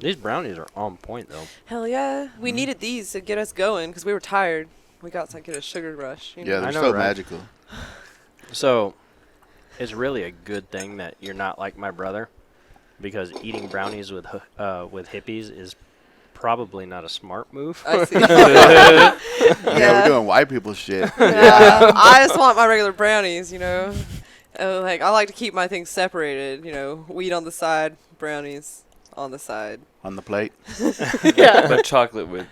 These brownies are on point, though. Hell yeah. We needed these to get us going because we were tired. We got to get a sugar rush. You know? Yeah, they're I know, so right? magical. So, it's really a good thing that you're not like my brother, because eating brownies with hippies is probably not a smart move. I see. Yeah, we're doing white people shit. Yeah. I just want my regular brownies, you know. Like I like to keep my things separated, you know. Weed on the side, brownies on the side. On the plate. Yeah. But chocolate with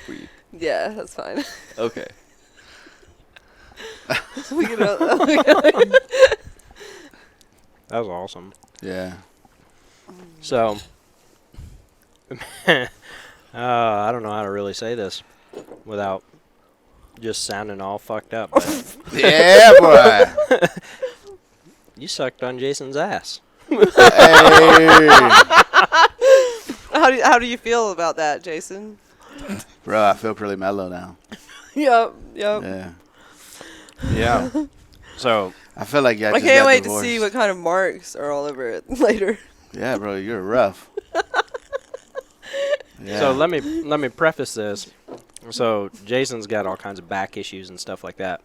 weed. Yeah, that's fine. Okay. we can, That was awesome. Yeah. So, I don't know how to really say this without just sounding all fucked up. But Yeah, boy. you sucked on Jason's ass. Hey. how do you feel about that, Jason? Bro, I feel pretty mellow now. Yep. Yeah. Yeah. So, I feel like I can't wait to see what kind of marks are all over it later. Yeah, bro, you're rough. Yeah. so let me preface this. So Jason's got all kinds of back issues and stuff like that,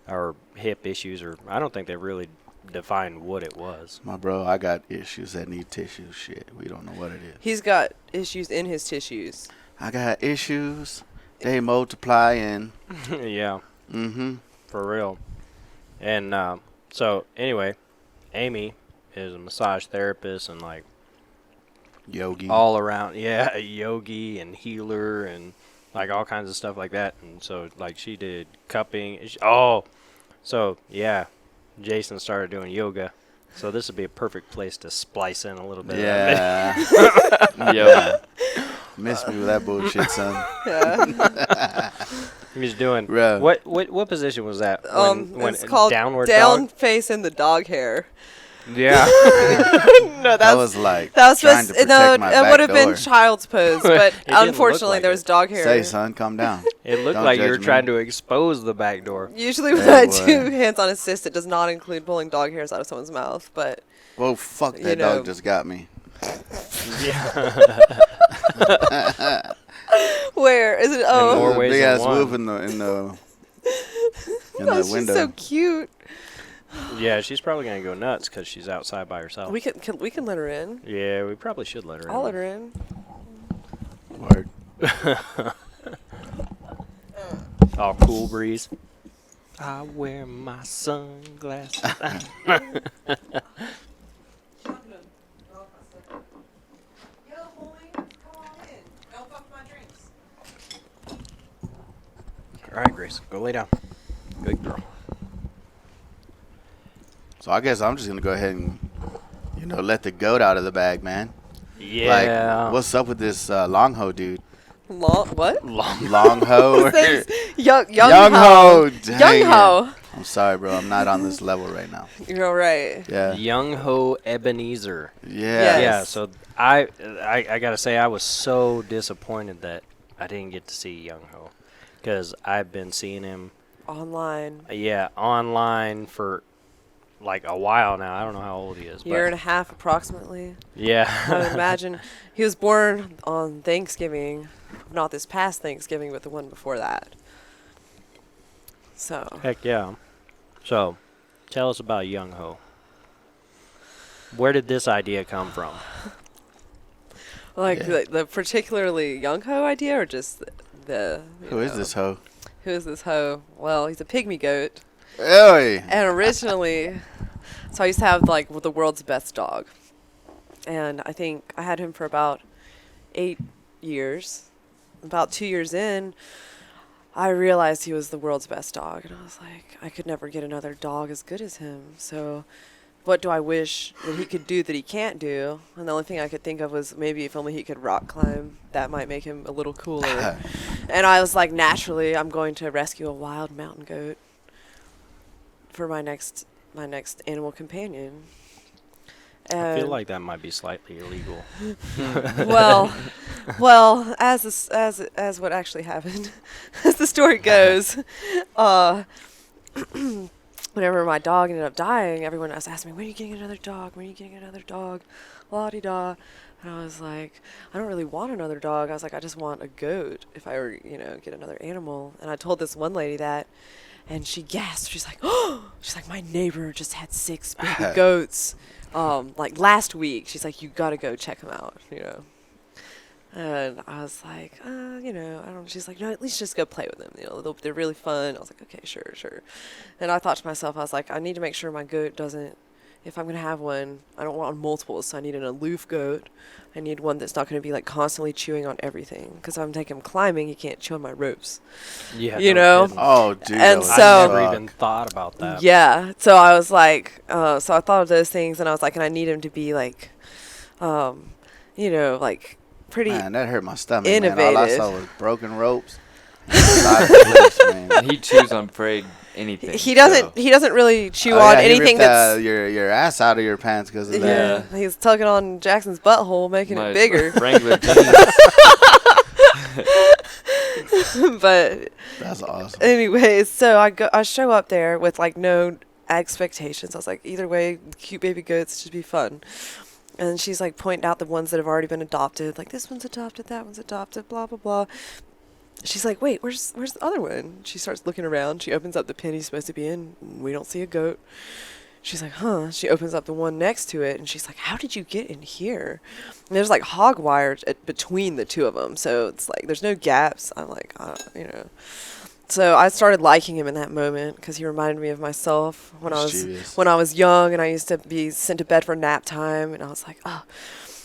or hip issues, or I don't think they really defined what it was. My bro, I got issues that need tissue. Shit, we don't know what it is. He's got issues in his tissues. I got issues. They multiply and. Yeah. Mm-hmm. For real. And so anyway, Amy is a massage therapist and like Yogi. all around, yeah, a yogi and healer and like all kinds of stuff like that. And so like she did cupping. So yeah, Jason started doing yoga. So this would be a perfect place to splice in a little bit. Yeah. Of that. Yeah. Miss me with that bullshit, son. Yeah. He was doing Bro. what position was that? When it's called downward down dog? face in the dog hair. Yeah. No, I was like that was trying to supposed. protect No, my it back would have been door. child's pose, but It didn't look unfortunately like there it. was dog hair. Say, son, calm down. It looked Don't like you were judge me. trying to expose the back door. Usually when Yeah, I boy. do hands-on assist, it does not include pulling dog hairs out of someone's mouth. But Whoa, fuck, You that know. dog just got me. where is it? more Oh, ways Big than ass one. wolf in the oh, she's window. so cute. Yeah, she's probably gonna go nuts because she's outside by herself. We can let her in. Yeah, we probably should let her in. I'll let her in. Word. Oh, cool breeze. I wear my sunglasses. All right, Grace, go lay down. Good girl. So I guess I'm just gonna go ahead and, let the goat out of the bag, man. Yeah. Like, what's up with this long ho dude? What? Long ho. His name's Young Young Ho. ho. Dang Young it. Ho. I'm sorry, bro. I'm not on this level right now. You're all right. Yeah. Young Ho Ebenezer. Yeah. Yes. Yeah, so I gotta say I was so disappointed that I didn't get to see Young Ho, because I've been seeing him Online. online for like a while now. I don't know how old he is. Year and But a half approximately. I yeah. would imagine he was born on Thanksgiving, not this past Thanksgiving, but the one before that. So Heck yeah. So, tell us about Young Ho. Where did this idea come from? like Yeah. the particularly Young Ho idea, or just the Who is this ho? Who is this ho? Well, he's a pygmy goat. Hey. And originally, so I used to have like the world's best dog, and I think I had him for about 8 years. About 2 years in, I realized he was the world's best dog, and I was like, I could never get another dog as good as him. So, what do I wish that he could do that he can't do? And the only thing I could think of was maybe if only he could rock climb. That might make him a little cooler. And I was like, naturally, I'm going to rescue a wild mountain goat for my next animal companion. I feel And like that might be slightly illegal. well, as what actually happened, as the story goes, whenever my dog ended up dying, everyone was asking me, when are you getting another dog? When are you getting another dog? La-di-da. And I was like, I don't really want another dog. I was like, I just want a goat if I were, get another animal. And I told this one lady that, and she gasped. She's like, oh, she's like, my neighbor just had 6 baby goats, like last week. She's like, you gotta go check them out. And I was like, I don't. She's like, no, at least just go play with them. They're really fun. I was like, okay, sure. And I thought to myself, I was like, I need to make sure my goat doesn't. If I'm gonna have one, I don't want multiples, so I need an aloof goat. I need one that's not gonna be like constantly chewing on everything. Because I'm taking him climbing, he can't chew on my ropes. Yeah. You no know? kidding. Oh, dude. And that I so- never suck. even thought about that. Yeah. So I was like, so I thought of those things, and I was like, and I need him to be like, like pretty. Man, that hurt my stomach, man. All I innovative. saw was broken ropes. And side cliffs, man. And he chews on prey anything. He doesn't. so- He doesn't really chew Oh, on yeah, he anything ripped, that's. your ass out of your pants because of that. Yeah, he's tugging on Jackson's butthole, making My it bigger. Wrangler jeans. But That's awesome. anyways, so I show up there with like no expectations. I was like, either way, cute baby goats should be fun. And she's like pointing out the ones that have already been adopted, like this one's adopted, that one's adopted, blah blah blah. She's like, wait, where's the other one? She starts looking around. She opens up the pen he's supposed to be in. We don't see a goat. She's like, huh. She opens up the one next to it, and she's like, how did you get in here? And there's like hog wire between the two of them, so it's like there's no gaps. I'm like, So I started liking him in that moment because he reminded me of myself when Mischievous. I was young, and I used to be sent to bed for nap time, and I was like, oh.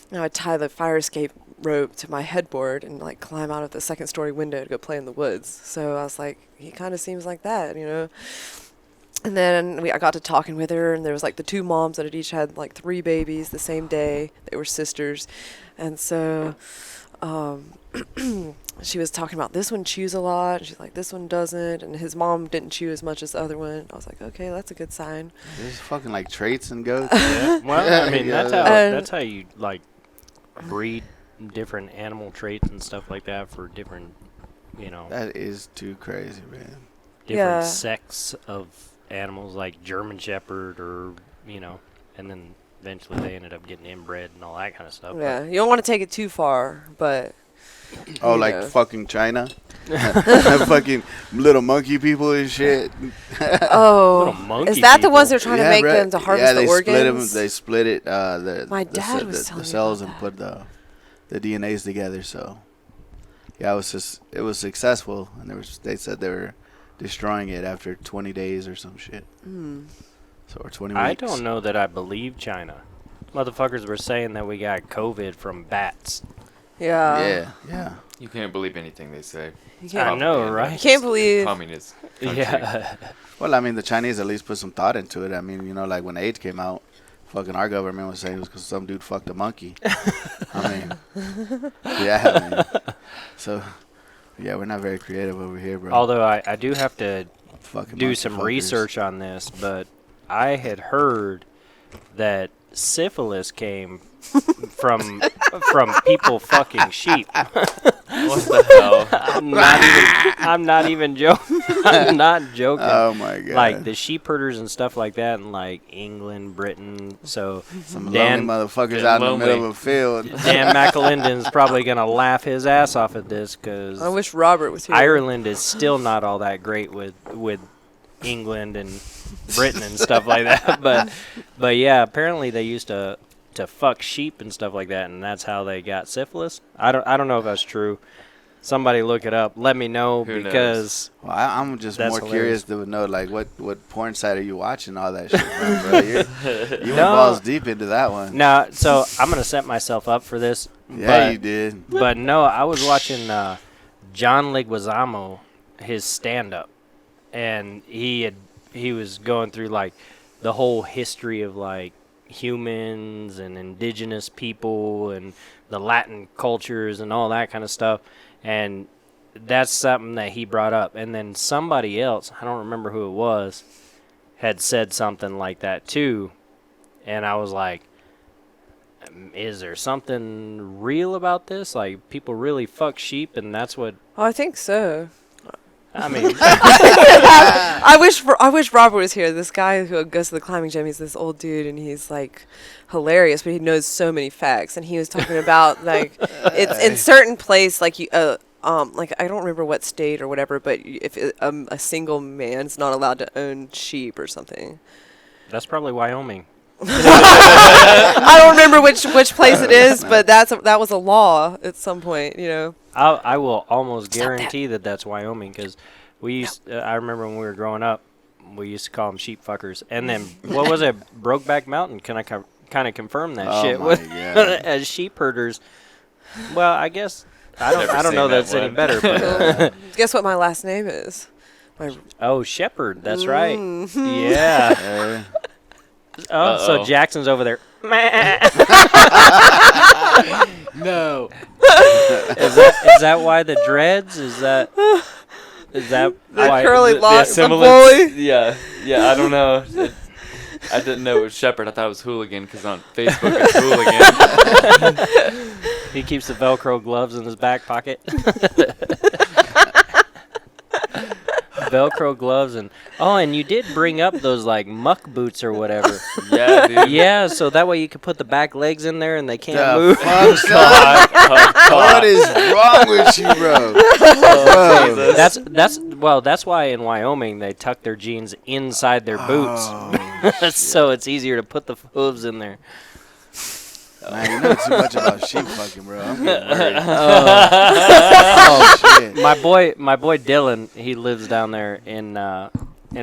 I'd tie the fire escape rope to my headboard and like climb out of the second story window to go play in the woods. So I was like, he kind of seems like that. And then I got to talking with her, and there was like the 2 moms that had each had like 3 babies the same day. They were sisters. And so she was talking about this one chews a lot. And she's like, this one doesn't. And his mom didn't chew as much as the other one. I was like, okay, that's a good sign. There's fucking like traits and goats. Yeah. Well, I mean, Yeah. that's how you like breed different animal traits and stuff like that for different, That is too crazy, man. different Yeah. sects of animals, like German Shepherd, or and then eventually they ended up getting inbred and all that kind of stuff. but- Yeah, you don't want to take it too far, but Oh, you like know. fucking China? Fucking little monkey people and shit. Oh, Little monkey is that the ones they're people. trying to make bro. them to harvest they the organs? Split 'em, they split it. My dad was telling the me cells about and put the DNAs together. So yeah, it was successful, and they said they were destroying it after 20 days or some shit. So or 20 weeks. I don't know that I believe China. Motherfuckers were saying that we got COVID from bats. Yeah. Yeah. You can't believe anything they say. You I can't, know, Propaganda. right? you can't believe. Communist country. Yeah. Well, I mean, the Chinese at least put some thought into it. I mean, like when AIDS came out, fucking our government was saying it was because some dude fucked a monkey. I mean, yeah, man. So, yeah, we're not very creative over here, bro. Although I do have to Fucking do monkey some fuckers. research on this, but I had heard that syphilis came from people fucking sheep. What the hell? I'm not even joking. I'm not joking. Oh my god. Like the sheep herders and stuff like that in like England, Britain. So some Dan- lonely motherfuckers Yeah, out in the middle lonely. of a field. Dan McElinden's probably gonna laugh his ass off at this because I wish Robert was here. Ireland is still not all that great with England and Britain and stuff like that. But yeah, apparently they used to fuck sheep and stuff like that, and that's how they got syphilis. I don't know if that's true. Somebody look it up. Let me know Who because Well, I'm just That's more hilarious. curious to know, like, what porn site are you watching all that shit from, bro? You went No. balls deep into that one. no. So I'm gonna set myself up for this. Yeah, but, you did. But no, I was watching John Leguizamo, his stand-up, and he was going through like the whole history of like humans and indigenous people and the Latin cultures and all that kind of stuff, and that's something that he brought up. And then somebody else, I don't remember who it was, had said something like that too, and I was like, is there something real about this? Like, people really fuck sheep, and that's what... Oh, I think so. I mean, I wish Robert was here. This guy who goes to the climbing gym, he's this old dude, and he's like hilarious, but he knows so many facts. And he was talking about like it's in certain place, like you like I don't remember what state or whatever, but if a single man's not allowed to own sheep or something. that's probably Wyoming. I don't remember which place it is, but that was a law at some point, you know. I will almost Stop that. guarantee that's Wyoming because we used. I remember when we were growing up, we used to call them sheep fuckers. And then what was it? Brokeback Mountain. Can I kind of confirm that Oh shit my with God. as sheep herders? Well, I guess I Never don't know seen that's that any one. better. But, Guess what my last name is? oh, Shepherd. That's right. Mhm. Yeah. Hey. Oh, so Uh-oh. Jackson's over there. No. Is that why the dreads? Is that why? curly The locks, the assimilants- bully. Yeah. I don't know. I didn't know it was Shepherd. I thought it was Hooligan because on Facebook it's Hooligan. He keeps the Velcro gloves in his back pocket. Velcro gloves and you did bring up those like muck boots or whatever. Yeah, dude. Yeah, so that way you could put the back legs in there and they can't The move. fuck, son? God, oh, What God. is wrong with you, bro? Oh, Bro. Jesus. That's why in Wyoming they tuck their jeans inside their boots, Oh, so it's easier to put the hooves in there. man, you know too much about sheep fucking, bro. I'm getting worried. Oh, Oh, shit. my boy Dylan, he lives down there in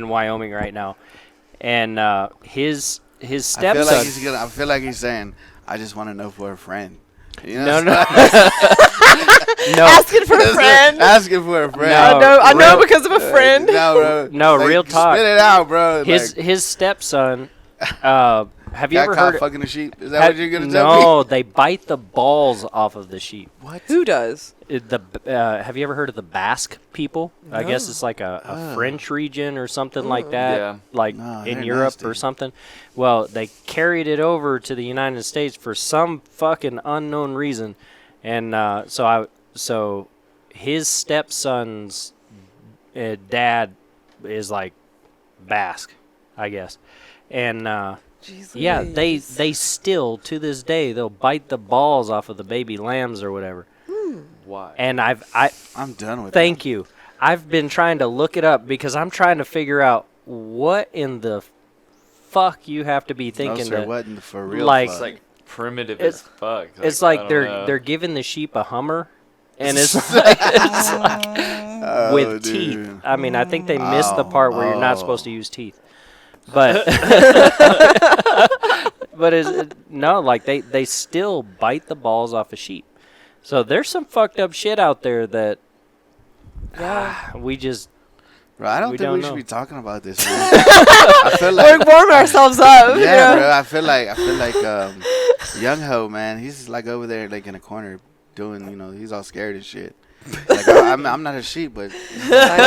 Wyoming right now, and his I stepson. feel like he's saying, I just want to know for a friend. You know No, what no, I'm saying? no, Asking for a friend. Asking for a friend. No. I know real- because of a friend. No, bro. No, Like, real talk. Spit it out, bro. his stepson. Have you got ever caught heard? fucking a sheep? Is that what you're gonna tell No, they bite the balls off of the sheep. What? Who does? Have you ever heard of the Basque people? I guess No. it's like a Oh. French region or something like that, Yeah. like No, in they're Europe or nasty. something. Well, they carried it over to the United States for some fucking unknown reason, and so his stepson's dad is like Basque, I guess, and Jeez yeah, Louise. they still to this day they'll bite the balls off of the baby lambs or whatever. Why? And I'm done with thank you. I've been trying to look it up because I'm trying to figure out what in the fuck you have to be that. thinking. No, sir, to- what in the for real like- It's fuck? like primitive It's- as fuck. it's I like don't they're know. they're giving the sheep a Hummer, and it's like, Oh, with dude. teeth. I mean, I think they missed the part where you're not supposed to use teeth, but no, like they still bite the balls off a sheep. So there's some fucked up shit out there that we just Bro, I don't We think don't we should know. be talking about this, man. I feel We're like, warming ourselves up. you yeah, know? bro. I feel like Young Ho, man. He's like over there, like in a corner, doing, he's all scared and shit. Like I'm not a sheep, but I know.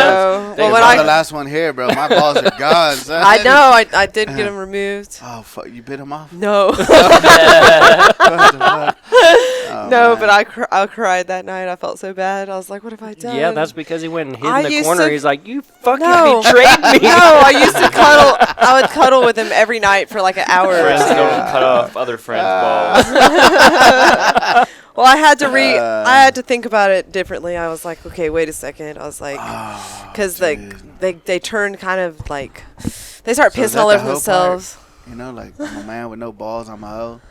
well, Well, when I'm the I last one here, bro. My balls are gone, son. I know I did get them removed. Oh fuck, you bit him off? No, What the fuck? Oh, no, man. but I cried that night. I felt so bad. I was like, what have I done? yeah, that's because he went and hid I in the used corner. to- He's like, you fucking No. betrayed me. No, I used to cuddle. I would cuddle with him every night for like an hour. or Friends so. don't cut off other friends' balls. Well, I had to think about it differently. I was like, okay, wait a second. I was like, Oh, because dude. they turn kind of like they start So is pissing that all the over hoe themselves. Like I'm a man with no balls on my hoe.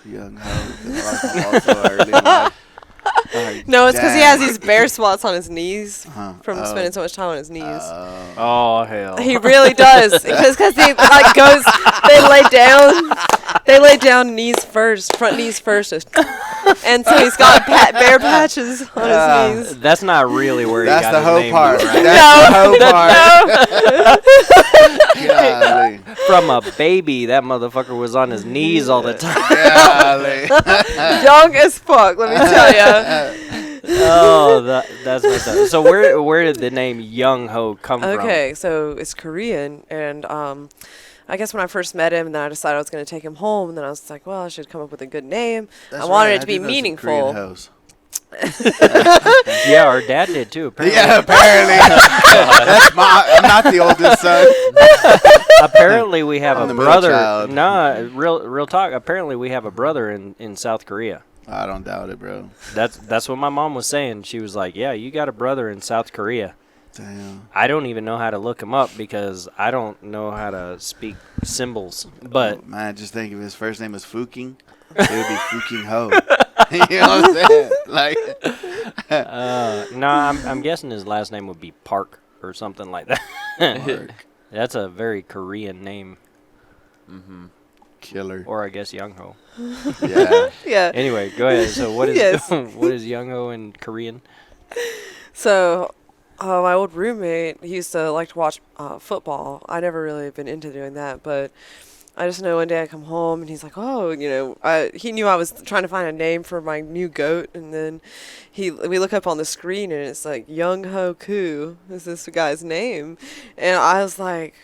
Young Ho. 'Cause I lost my balls so early in life. Like, No, it's because he damn. has these bare spots on his knees Uh-huh. from spending so much time on his knees. Oh hell. He really does, because he like goes. They lay down knees first, front knees first, and so he's got bare patches on his knees. That's not really where That's he got the his hoe name, part. though, right? That's the hoe part. Golly. From a baby, that motherfucker was on his knees all the time. Golly. Young as fuck, let me tell you. Oh, that's messed up. So where did the name Young Ho come from? Okay, so it's Korean, and I guess when I first met him, and then I decided I was going to take him home, and then I was like, well, I should come up with a good name. That's I wanted right, it to be do know some Korean meaningful. hoes. Yeah, our dad did too. Apparently. Yeah, apparently. I'm not the oldest son. Apparently, we have I'm a the middle brother. child. Nah, real talk. Apparently, we have a brother in South Korea. I don't doubt it, bro. That's what my mom was saying. She was like, "Yeah, you got a brother in South Korea." Damn. I don't even know how to look him up because I don't know how to speak symbols. But Man, just think if his first name was Fuking, it would be Fuking Ho. You know what I'm saying? Like, no, I'm guessing his last name would be Park or something like that. Mark, That's a very Korean name, killer. or I guess Young Ho. Yeah. Yeah. Anyway, go ahead. So what is Yes. what is Young Ho in Korean? So, my old roommate, he used to like to watch football. I never really been into doing that, but I just know one day I come home and he's like, "Oh, he knew I was trying to find a name for my new goat," and then we look up on the screen and it's like Young Ho Koo is this guy's name, and I was like.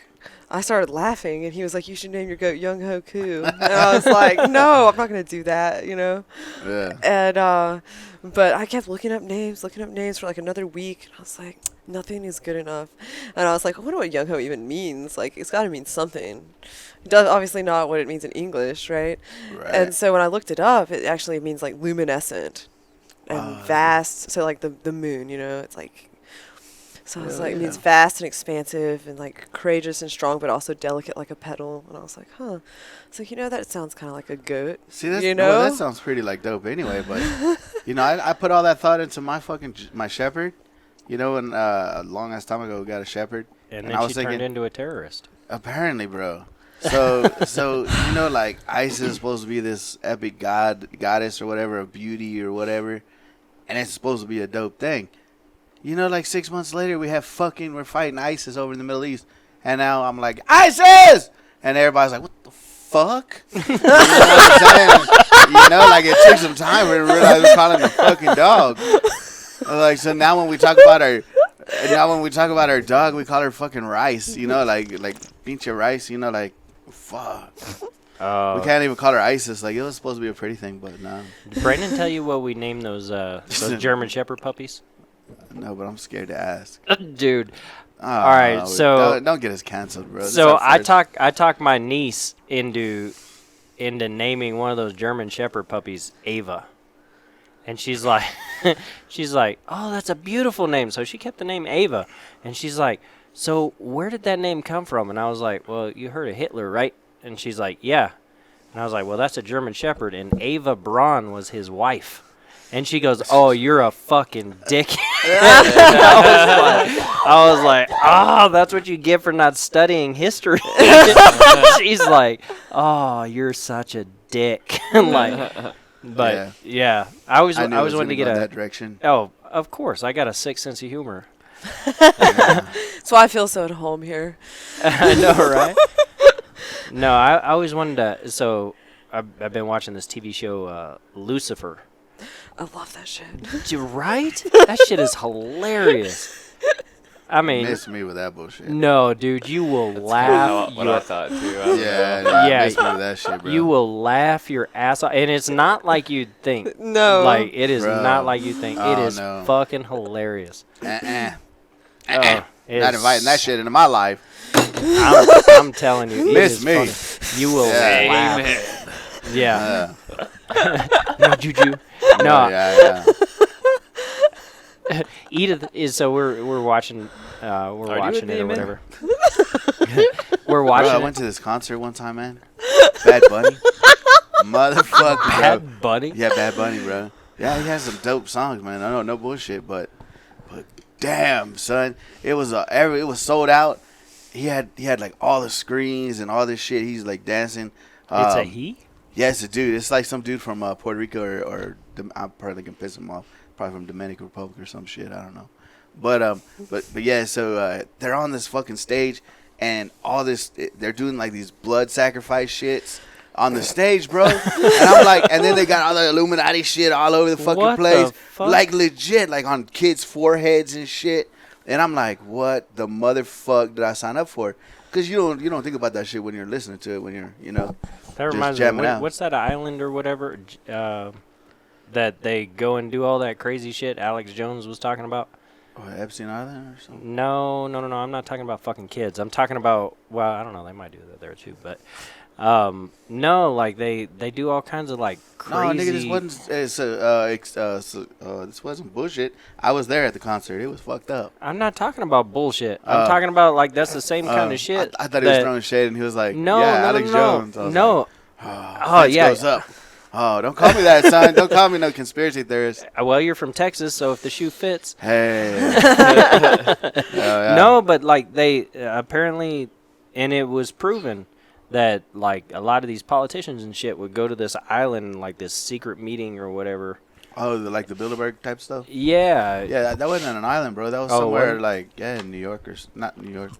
I started laughing, and he was like, "You should name your goat Young Ho Koo." And I was like, "No, I'm not going to do that, Yeah. And, but I kept looking up names for like another week. And I was like, nothing is good enough. And I was like, I wonder what Young Ho even means. Like, it's got to mean something. It does obviously not what it means in English, right? Right. And so when I looked it up, it actually means like luminescent and vast. So like the moon, it's like. So it's like, it means vast and expansive and like courageous and strong, but also delicate like a petal. And I was like, huh. It's like, that sounds kind of like a goat. See, well, that sounds pretty like dope anyway. But I put all that thought into my shepherd. And a long ass time ago, we got a shepherd, And I then was she thinking, turned into a terrorist. apparently, bro. So like Isis is supposed to be this epic goddess or whatever of beauty or whatever, and it's supposed to be a dope thing. Like 6 months later, we're fighting ISIS over in the Middle East, and now I'm like, ISIS, and everybody's like, what the fuck? You know what I'm saying? Like it took some time to realize we're calling the fucking dog. Like, so now when we talk about our dog, we call her fucking Rice. Like pinche Rice. Like fuck. We can't even call her Isis. Like, it was supposed to be a pretty thing, but no. Did Brandon tell you what we named those German Shepherd puppies? No, but I'm scared to ask. Dude. Oh, All right, no, so don't get us canceled, bro. So I talked my niece into naming one of those German Shepherd puppies Ava, and she's like, oh, that's a beautiful name. So she kept the name Ava, and she's like, so where did that name come from? And I was like, well, you heard of Hitler, right? And she's like, yeah. And I was like, well, that's a German Shepherd, and Ava Braun was his wife. And she goes, oh, you're a fucking dickhead. I was like, oh, that's what you get for not studying history. She's like, oh, you're such a dick. But yeah, I always wanted to get that direction. Oh, of course, I got a sick sense of humor. That's why I feel so at home here. I know, right? No, I always wanted to. So I've been watching this TV show, Lucifer. I love that shit. Right? That shit is hilarious. I mean, Miss me with that bullshit. No, dude, you will laugh. What I thought too. Miss me with that shit, bro. You will laugh your ass off, and it's not like you'd think. No, like it is Bro. not like you think. It is no. fucking hilarious. Not It's- inviting that shit into my life. I'm telling you, it Miss is me. funny. You will Yeah. laugh. Yeah. No juju. No. Yeah. Edith is so we're watching watching it or demon? whatever. We're Bro, watching. I went to this concert one time, man. Bad Bunny. Motherfucker, bro. Bad Bunny. Yeah, Bad Bunny, bro. Yeah, he has some dope songs, man. I know, no bullshit, but damn, son, it was sold out. He had like all the screens and all this shit. He's like dancing. It's a he. Yeah, it's a dude. It's like some dude from Puerto Rico or I'm probably gonna piss him off. Probably from Dominican Republic or some shit. I don't know. But yeah. So they're on this fucking stage and all this. They're doing like these blood sacrifice shits on the stage, bro. And I'm like, and then they got all the Illuminati shit all over the fucking What place, the fuck? like legit, like on kids' foreheads and shit. And I'm like, what the motherfuck did I sign up for? Because you don't think about that shit when you're listening to it when you're That just reminds me. jamming out. What's that island or whatever? that they go and do all that crazy shit Alex Jones was talking about? Or Epstein Island or something? No. I'm not talking about fucking kids. I'm talking about, well, I don't know. They might do that there too, but no, like they do all kinds of like crazy. No, nigga, this wasn't bullshit. I was there at the concert. It was fucked up. I'm not talking about bullshit. I'm talking about like that's the same kind of shit. I thought he was throwing shade, and he was like, No, "Yeah, no, Alex no, Jones." I was no. like, oh yeah. goes up. Oh, don't call me that, son. Don't call me no conspiracy theorist. Well, you're from Texas, so if the shoe fits. Hey. Yeah. No, but like they apparently, and it was proven that like a lot of these politicians and shit would go to this island, like this secret meeting or whatever. Oh, like the Bilderberg type stuff? Yeah. Yeah, that wasn't an island, bro. That was somewhere like, in New York not New York,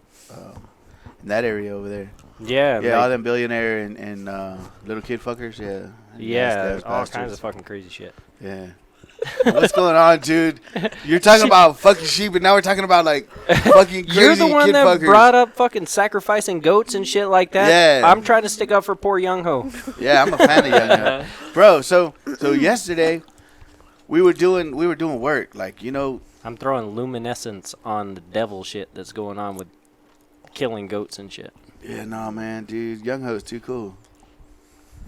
in that area over there. Yeah. Yeah, all them billionaire and little kid fuckers, yeah. Yeah, all kinds of fucking crazy shit. Yeah. What's going on, dude? You're talking about fucking sheep, and now we're talking about like fucking crazy You're the one kid that fuckers. brought up fucking sacrificing goats and shit like that. Yeah. I'm trying to stick up for poor Young Ho. Yeah, I'm a fan of Young Ho. Bro, so yesterday we were doing work, like, you know. I'm throwing luminescence on the devil shit that's going on with killing goats and shit. Yeah, no, man, dude, Young Ho's too cool.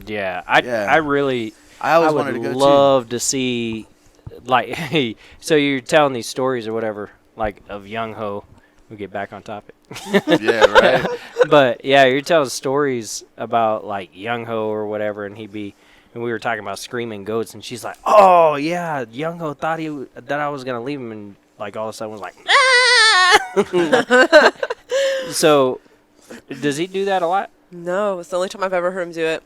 Yeah, I really always would wanted to go love to see, like, hey, so you're telling these stories or whatever, like, of Young Ho. We get back on topic. Yeah, right. But yeah, you're telling stories about like Young Ho or whatever, and we were talking about screaming goats, and she's like, "Oh yeah, Young Ho thought that I was gonna leave him," and like all of a sudden was like, "Ah!" So, does he do that a lot? No, it's the only time I've ever heard him do it.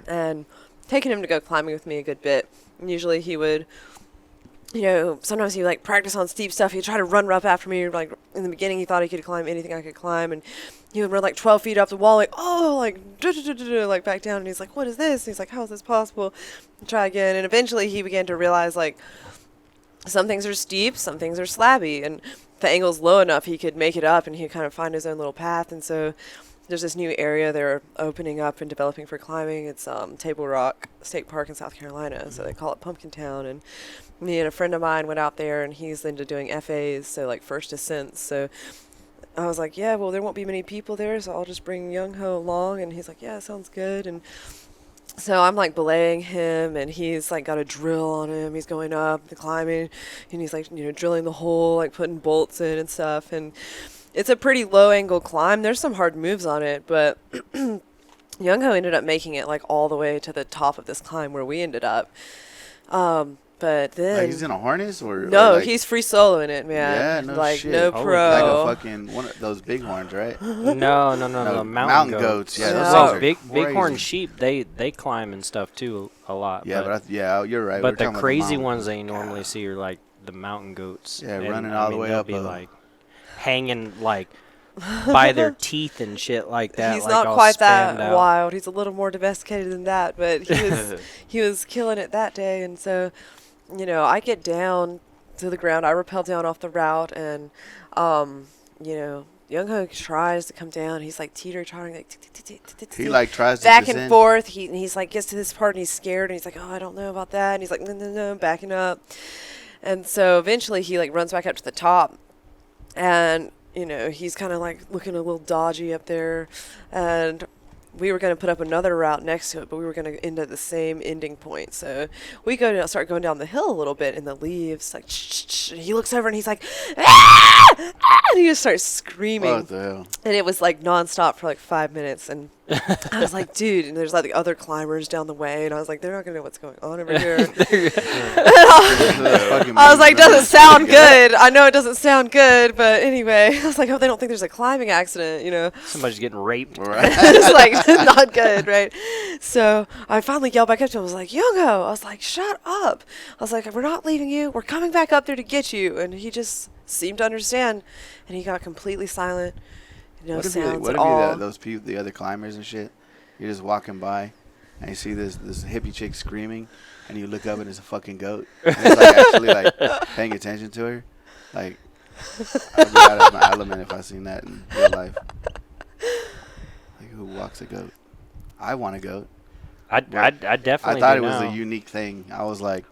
And taking him to go climbing with me a good bit. And usually he would, you know, sometimes he would like practice on steep stuff. He'd try to run up after me. Like in the beginning, he thought he could climb anything I could climb, and he would run like 12 feet up the wall, like like back down. And he's like, "What is this?" And he's like, "How is this possible?" And try again. And eventually, he began to realize like some things are steep, some things are slabby, and if the angle's low enough, he could make it up, and he'd kind of find his own little path. And so there's this new area they're opening up and developing for climbing. It's Table Rock State Park in South Carolina, so they call it Pumpkin Town. And me and a friend of mine went out there, and he's into doing FAs, so like first ascents. So I was like, yeah, well, there won't be many people there, so I'll just bring Young Ho along. And he's like, yeah, sounds good. And so I'm like belaying him, and he's like got a drill on him. He's going up the climbing, and he's like, you know, drilling the hole, like putting bolts in and stuff. And it's a pretty low angle climb. There's some hard moves on it, but Young Ho ended up making it like all the way to the top of this climb where we ended up. But then Like he's in a harness or no, or like, he's free soloing it, man. Yeah, no like shit. no Holy pro. like a fucking one of those bighorns, right? No, the mountain goats. Yeah, No. those Well, things are bighorn crazy. sheep, they climb and stuff too a lot. Yeah, but you're right. But We're the talking about crazy mountain ones goats. that you normally see are like the mountain goats. Yeah, And, running I all the mean, way they'll up be a- like hanging like by their teeth and shit like that. He's like not all quite that spanned out. wild. He's a little more domesticated than that, but he was killing it that day. And so, you know, I get down to the ground. I rappel down off the route, and you know, Young Ho tries to come down. He's like teeter-tottering, like He like tries to back descend. and forth. He's like gets to this part and he's scared, and he's like, oh, I don't know about that. And he's like, no, backing up. And so eventually he like runs back up to the top, and you know, he's kind of like looking a little dodgy up there, and we were going to put up another route next to it, but we were going to end at the same ending point. So we start going down the hill a little bit, and the leaves like and he looks over and he's like, ah! Ah! And he just starts screaming. What the hell? And it was like nonstop for like 5 minutes, and I was like, dude, and there's like the other climbers down the way, and I was like, they're not gonna know what's going on over here. I was like, doesn't sound good. I know it doesn't sound good, but anyway, I was like, I hope they don't think there's a climbing accident, you know. Somebody's getting raped. Right. It's like not good, right? So I finally yelled back up to him. I was like, Young Ho. I was like, shut up. I was like, we're not leaving you. We're coming back up there to get you. And he just seemed to understand, and he got completely silent. No What if sounds at all. those people, the other climbers and shit, you're just walking by and you see this hippie chick screaming, and you look up and it's a fucking goat. And it's like actually like paying attention to her. Like, I'd be out of my element if I seen that in real life. Like, who walks a goat? I want a goat. I I definitely thought do it was now. a unique thing. I was like,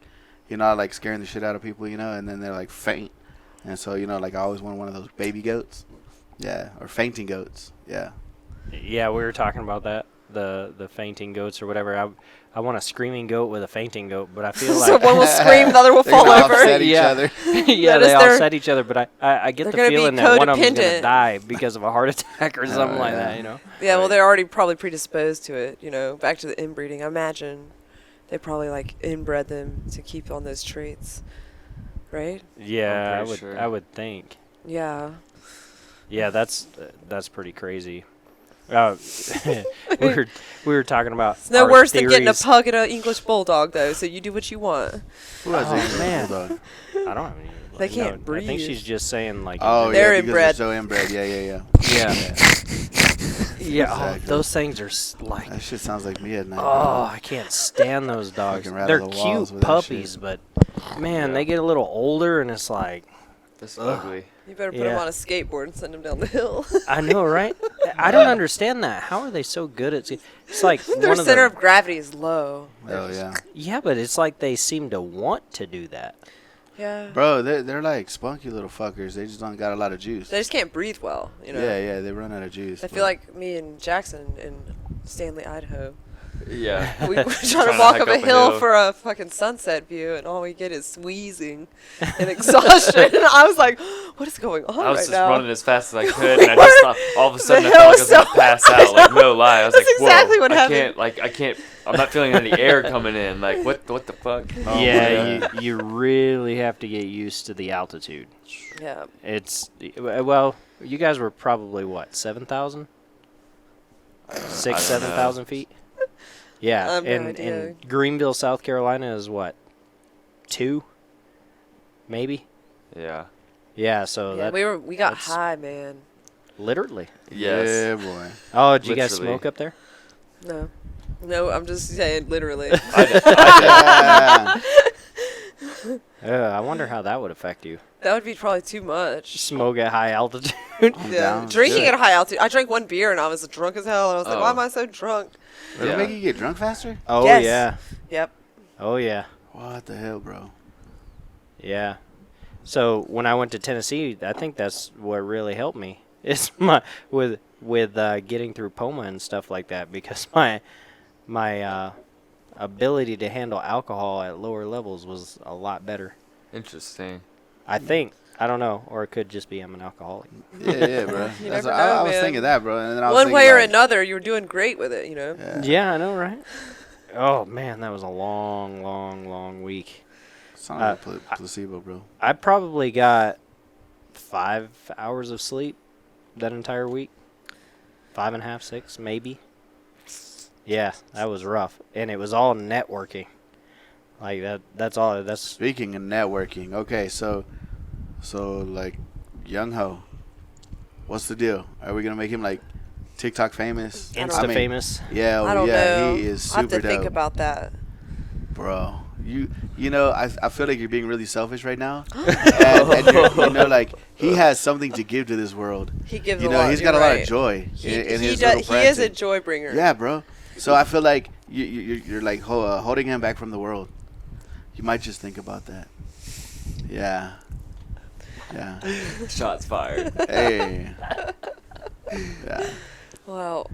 I like scaring the shit out of people, and then they're like faint. And so, like I always wanted one of those baby goats. Yeah, or fainting goats. Yeah. Yeah, we were talking about that. The fainting goats or whatever. I want a screaming goat with a fainting goat, but I feel So like one will scream, the other will They're fall gonna over. offset each Yeah. other. yeah, That is they their- offset each other, but I get they're the gonna be feeling that one of them's codependent. gonna die because of a heart attack or something like yeah. that. Yeah, well, Right. they're already probably predisposed to it. Back to the inbreeding. I imagine they probably like inbred them to keep on those traits, right? Yeah, I'm pretty sure. I would think. Yeah. Yeah, that's pretty crazy. We were talking about. It's no our worse than getting a theories. pug and an English bulldog, though. So you do what you want. Who has Oh, an English man. bulldog? I don't have any. They no, can't I think breathe. she's just saying like. Oh, They're yeah, because inbred. they're so inbred. Yeah. Yeah. Yeah, Exactly. those things are like. That shit sounds like me at night. Oh, I can't stand those dogs. Fucking rattle They're the walls cute with that puppies, shit. but man, Yeah. they get a little older, and it's like That's Ugh. ugly. You better put Yeah. them on a skateboard and send them down the hill. I know, right? I don't understand that. How are they so good at? It's like Their one of center the. of gravity is low. Oh, yeah. Yeah, but it's like they seem to want to do that. Yeah. Bro, they're like spunky little fuckers. They just don't got a lot of juice. They just can't breathe well. Yeah, they run out of juice. I feel like me and Jackson in Stanley, Idaho. Yeah. We were trying to Trying walk hike up a hill for a fucking sunset view, and all we get is wheezing and exhaustion. And I was like, "What is going on I was right just now?" running as fast as I could, and I just thought all of a sudden I hill felt like I was was gonna so pass high. out. Like no lie, I was That's like, "Whoa, exactly what I happened. can't. I'm not feeling any air coming in. Like what the fuck?" Oh, yeah, my you really have to get used to the altitude. Yeah. It's well, you guys were probably what 7,000, I don't 7,000 know. feet. Yeah, I have no and idea. Greenville, South Carolina is what 2, maybe. Yeah. Yeah, so Yeah, that we got that's- high, man. literally. Yes. Yeah, boy. Oh, did you guys Literally. smoke up there? No, I'm just saying literally. I did. Yeah. I wonder how that would affect you. That would be probably too much. Smoke at high altitude. I'm Yeah, down. drinking Good. at a high altitude. I drank one beer and I was drunk as hell, and I was like, "Why Oh. am I so drunk?" It'll Yeah. make you get drunk faster? Oh Yes. yeah. Yep. Oh yeah. What the hell, bro? Yeah. So when I went to Tennessee, I think that's what really helped me. It's my with getting through Poma and stuff like that, because my ability to handle alcohol at lower levels was a lot better. Interesting. I think. I don't know, or it could just be I'm an alcoholic. Yeah, bro. You That's never what- know, I was man. thinking that, bro. And then I was One thinking way or like, another, you were doing great with it. Yeah. Yeah, I know, right? Oh man, that was a long week. Sound like a placebo, bro. I probably got 5 hours of sleep that entire week. 5.5, 6, maybe. Yeah, that was rough, and it was all networking. Like that. That's all. That's Speaking of networking, okay, so like, Young Ho, what's the deal? Are we gonna make him like TikTok famous? I don't- Insta mean, famous. Yeah, I don't yeah, know. he is I have super to think dope, about that. bro. You know, I feel like you're being really selfish right now, and you're, like, he has something to give to this world. He gives You a know, lot. he's you're got a lot right. of joy in his does, little he is a practice. joy bringer. Yeah, bro. So I feel like you're like holding him back from the world. You might just think about that. Yeah. Yeah. Shots fired. Hey. Yeah. Well,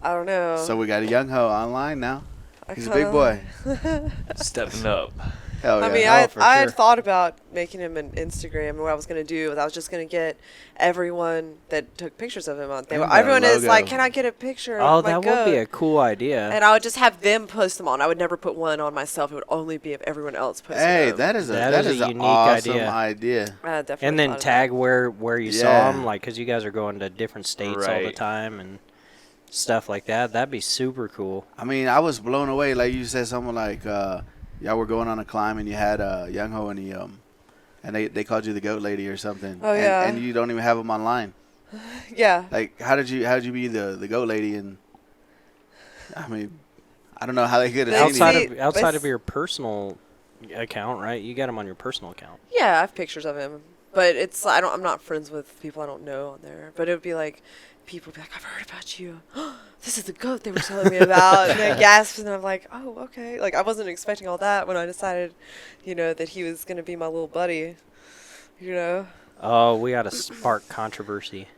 I don't know. So we got a Young Ho online now. I He's a big kinda- boy. Stepping up. Hell yeah. I mean, Oh, for I had sure. thought about making him an Instagram, and what I was going to do was I was just going to get everyone that took pictures of him on there. And the Everyone is like, logo. "Can I get a picture Oh, of my that would be goat?" a cool idea. And I would just have them post them on. I would never put one on myself. It would only be if everyone else posted Hey, them. that is That is an a unique awesome idea. idea. Definitely And then thought of tag that. where you saw Yeah. him, like, because you guys are going to different states all the Right. time and stuff like that. That'd be super cool. I mean, I was blown away. Like you said, something like, y'all were going on a climb and you had Young Ho and and they called you the goat lady or something. Oh, and, yeah. And you don't even have them online. Yeah. Like, how did you be the goat lady? And I mean, I don't know how they could have seen Outside you. see- of it's- your personal account, right? You got him on your personal account. Yeah, I have pictures of him. But I'm not friends with people I don't know on there. But it would be like, people would be like, I've heard about you. This is the goat they were telling me about. And they gasped, and I'm like, oh, okay. Like, I wasn't expecting all that when I decided, that he was going to be my little buddy, Oh, we got to spark controversy.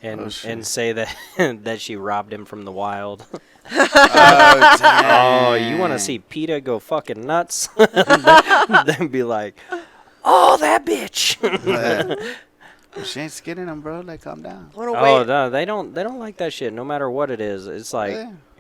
And say that that she robbed him from the wild. Oh, you want to see PETA go fucking nuts? Then be like, oh, that bitch. She ain't skinning him, bro. Like, calm down. Oh, no, they don't like that shit. No matter what it is, it's like,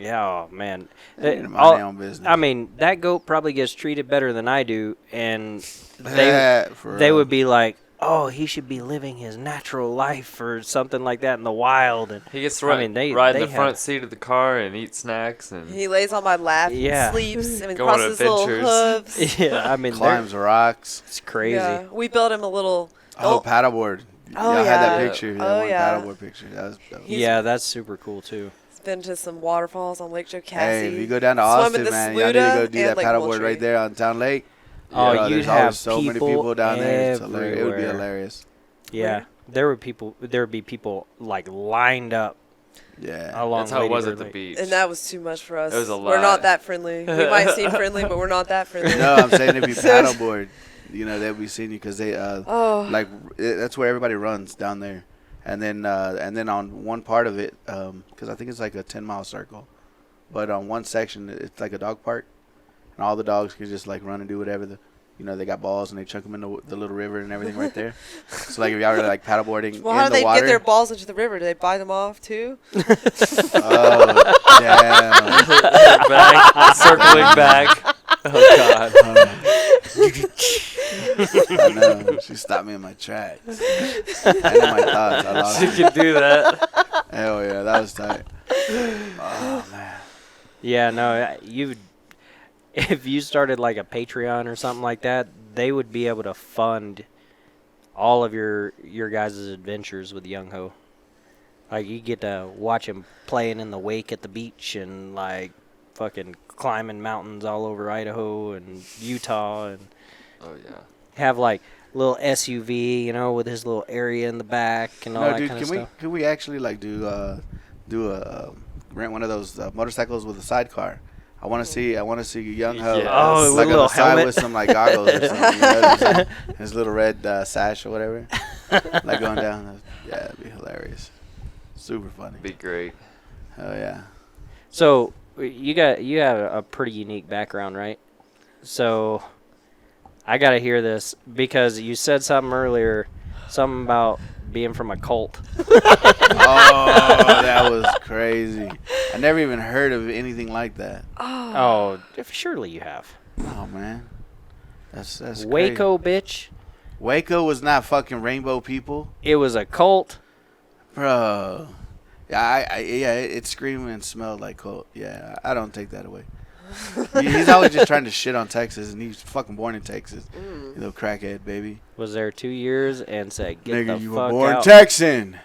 oh man. They mind their own business. I mean, that goat probably gets treated better than I do, and they would be like, oh, he should be living his natural life or something like that in the wild. And he gets to ride in the front seat of the car and eat snacks, and he lays on my lap, and sleeps, and crosses his little hooves. Yeah, I mean, climbs rocks. It's crazy. Yeah, we built him a little. Paddleboard. Oh, I yeah. had that picture. Paddleboard picture. That was dope. Yeah, that's super cool too. He's been to some waterfalls on Lake Jocassee. Hey, if you go down to Austin, man, y'all need to go do that paddleboard right there on Town Lake. Oh, you'd have so many people down there. It's everywhere. It would be hilarious. Yeah, there would be people like lined up. Yeah, along that's how it was at the Lake. beach. And that was too much for us. It was a lot. We're not that friendly. We might seem friendly, but we're not that friendly. No, I'm saying if you paddleboard, they'll be seeing you because they that's where everybody runs down there, and then on one part of it, because I think it's like a 10-mile circle, but on one section it's like a dog park, and all the dogs can just like run and do whatever they got balls and they chuck them in the little river and everything right there. So like if y'all were like paddleboarding well, how in do the water. they get their balls into the river? Do they buy them off too? Oh damn! Circling back. Oh god! I know. She stopped me in my tracks. And in my thoughts, I lost She it. could do that. Hell yeah, that was tight. Oh man. Yeah, no, if you started like a Patreon or something like that, they would be able to fund all of your guys' adventures with Young Ho. Like, you get to watch him playing in the wake at the beach and like fucking climbing mountains all over Idaho and Utah, and Oh yeah. have like little SUV, with his little area in the back and all that kind of stuff. Can we actually like do a rent one of those motorcycles with a sidecar? I want to see Young Ho Yeah. Oh, like with a little on the side helmet. with some like goggles or something. His little red sash or whatever, like going down. Yeah, that'd be hilarious. Super funny. Be great. Hell yeah. So you have a pretty unique background, right? So I gotta hear this because you said something earlier, something about being from a cult. Oh, that was crazy. I never even heard of anything like that. Oh, surely you have. Oh man, that's Waco, crazy. bitch. Waco was not fucking rainbow people, It was a cult. bro. Yeah, it screamed and smelled like cold. Yeah, I don't take that away. He's always just trying to shit on Texas, and he's fucking born in Texas. You little crackhead, baby. Was there 2 years and said, "Get Nigga, the you fuck were born out." Texan.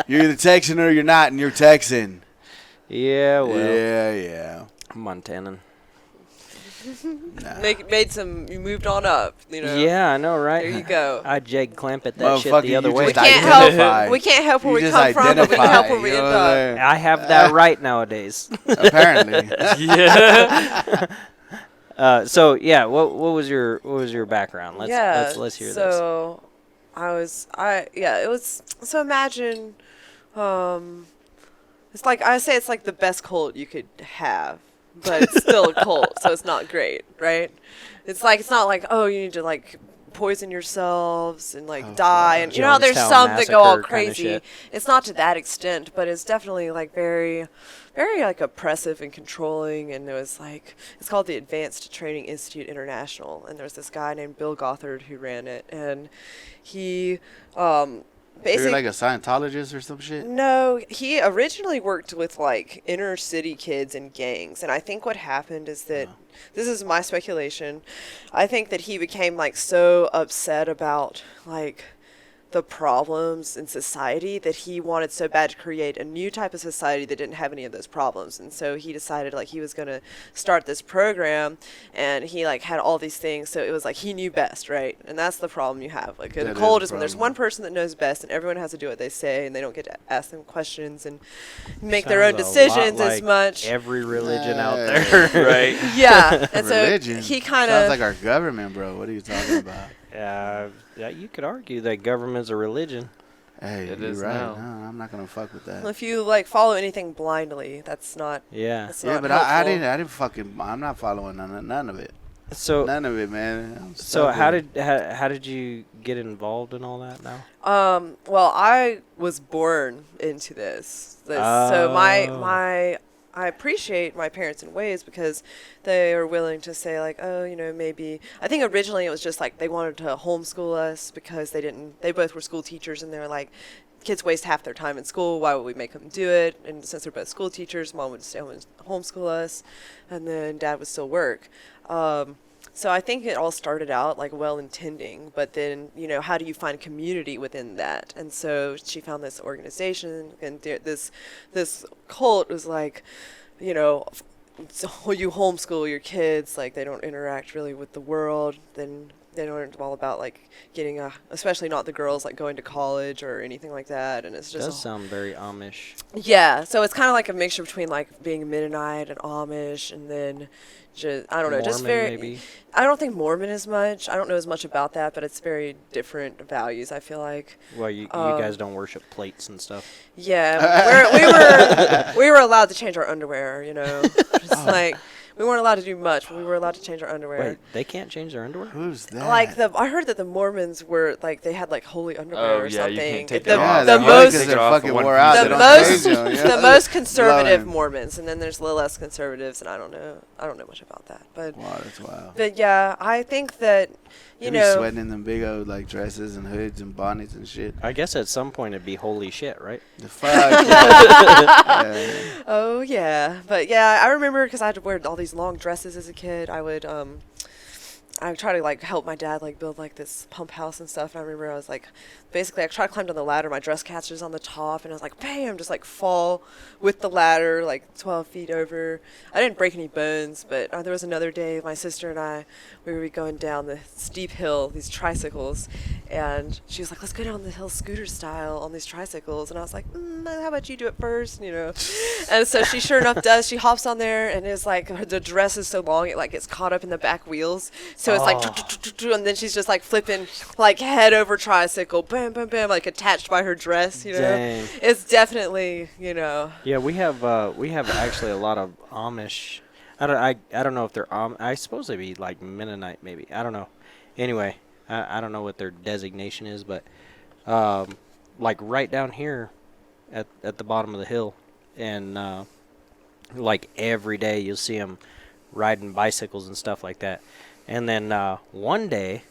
You're either Texan or you're not, and you're Texan. Yeah, well, Yeah. Montanan. Nah. You moved on up, Yeah, I know, right? There you go. I Jag Clamp at that shit Motherfucker, the other you way. We just can't identify. help. We can't help where You we just come from, but we can help identify, where we you end know what I'm up. saying? I have that right nowadays. Apparently. Yeah. So yeah, what was your background? Let's hear this. So it was so imagine it's like I say it's like the best cult you could have, but it's still a cult, so it's not great, right? It's not like, oh, you need to like poison yourselves and like die, and you know how there's Jonestown some that go all Massacre kinda crazy. shit. It's not to that extent, but it's definitely like very, very like oppressive and controlling. And it was like, it's called the Advanced Training Institute International, and there's this guy named Bill Gothard who ran it, and he You're basically like a Scientologist or some shit? no, he originally worked with like inner city kids and gangs, and I think what happened is that this is my speculation. I think that he became like so upset about like the problems in society that he wanted so bad to create a new type of society that didn't have any of those problems. And so he decided like he was going to start this program, and he like had all these things. So it was like he knew best, right? And that's the problem you have. Like in That the cult is is the when there's problem. one person that knows best and everyone has to do what they say, and they don't get to ask them questions and make their own Sounds a lot decisions as like much. every religion out Nah. there. Right. Yeah. And so Religion he kind sounds of like our government, bro. What are you talking about? Yeah, you could argue that government's a religion. Hey, It you're is right. now. No, I'm not gonna fuck with that. if you like follow anything blindly, that's not Yeah. that's Yeah, not but helpful. I didn't fucking. I'm not following none of it. So None of it, man. I'm so how stubborn. how did you get involved in all that now? Well, I was born into this. So Oh. I appreciate my parents in ways because they are willing to say like, oh, maybe. I think originally it was just like they wanted to homeschool us because they both were school teachers, and they're like, kids waste half their time in school. Why would we make them do it? And since they're both school teachers, mom would stay home and homeschool us, and then dad would still work. So I think it all started out like well intending, but then, how do you find community within that? And so she found this organization, and this cult was like, so you homeschool your kids, like they don't interact really with the world, then they don't all about like getting especially not the girls, like going to college or anything like that. And it's just Does sound very Amish. yeah, so it's kind of like a mixture between like being Mennonite and Amish, and then just I don't know, just Mormon, very. maybe? I don't think Mormon as much. I don't know as much about that, but it's very different values. I feel like. Well, you guys don't worship plates and stuff. Yeah, we were allowed to change our underwear. Just like we weren't allowed to do much, but we were allowed to change our underwear. Wait, they can't change their underwear? Who's that? Like I heard that the Mormons were like they had like holy underwear Oh, or yeah, you something. can't take the, that yeah, off. the they're most because Take they're it off fucking in one wore piece. out. the They don't most change them, yeah. the most conservative Blowing. Mormons, and then there's a little less conservatives, and I don't know much about that, but Wow, that's wild. but yeah, I think that They be sweating in them big old like dresses and hoods and bonnets and shit. I guess at some point it'd be holy shit, right? The fuck. Yeah. oh yeah, but yeah, I remember because I had to wear all these long dresses as a kid. I would try to like help my dad like build like this pump house and stuff. And I remember I was like, basically I tried to climb down the ladder. My dress catcher's on the top, and I was like, bam, just like fall with the ladder like 12 feet over. I didn't break any bones, but there was another day my sister and I, we were going down the steep hill, these tricycles, and she was like, let's go down the hill scooter style on these tricycles. And I was like, how about you do it first, And so she sure enough does. She hops on there, and it's like the dress is so long it like gets caught up in the back wheels. So it's like, and then she's just like flipping like head over tricycle, bam, bam, bam, like attached by her dress, Dang. It's definitely, Yeah, we have actually a lot of Amish. I don't know if they're I suppose they'd be like Mennonite maybe. I don't know. Anyway, I don't know what their designation is, but like right down here at the bottom of the hill, and like every day you'll see them riding bicycles and stuff like that. And then one day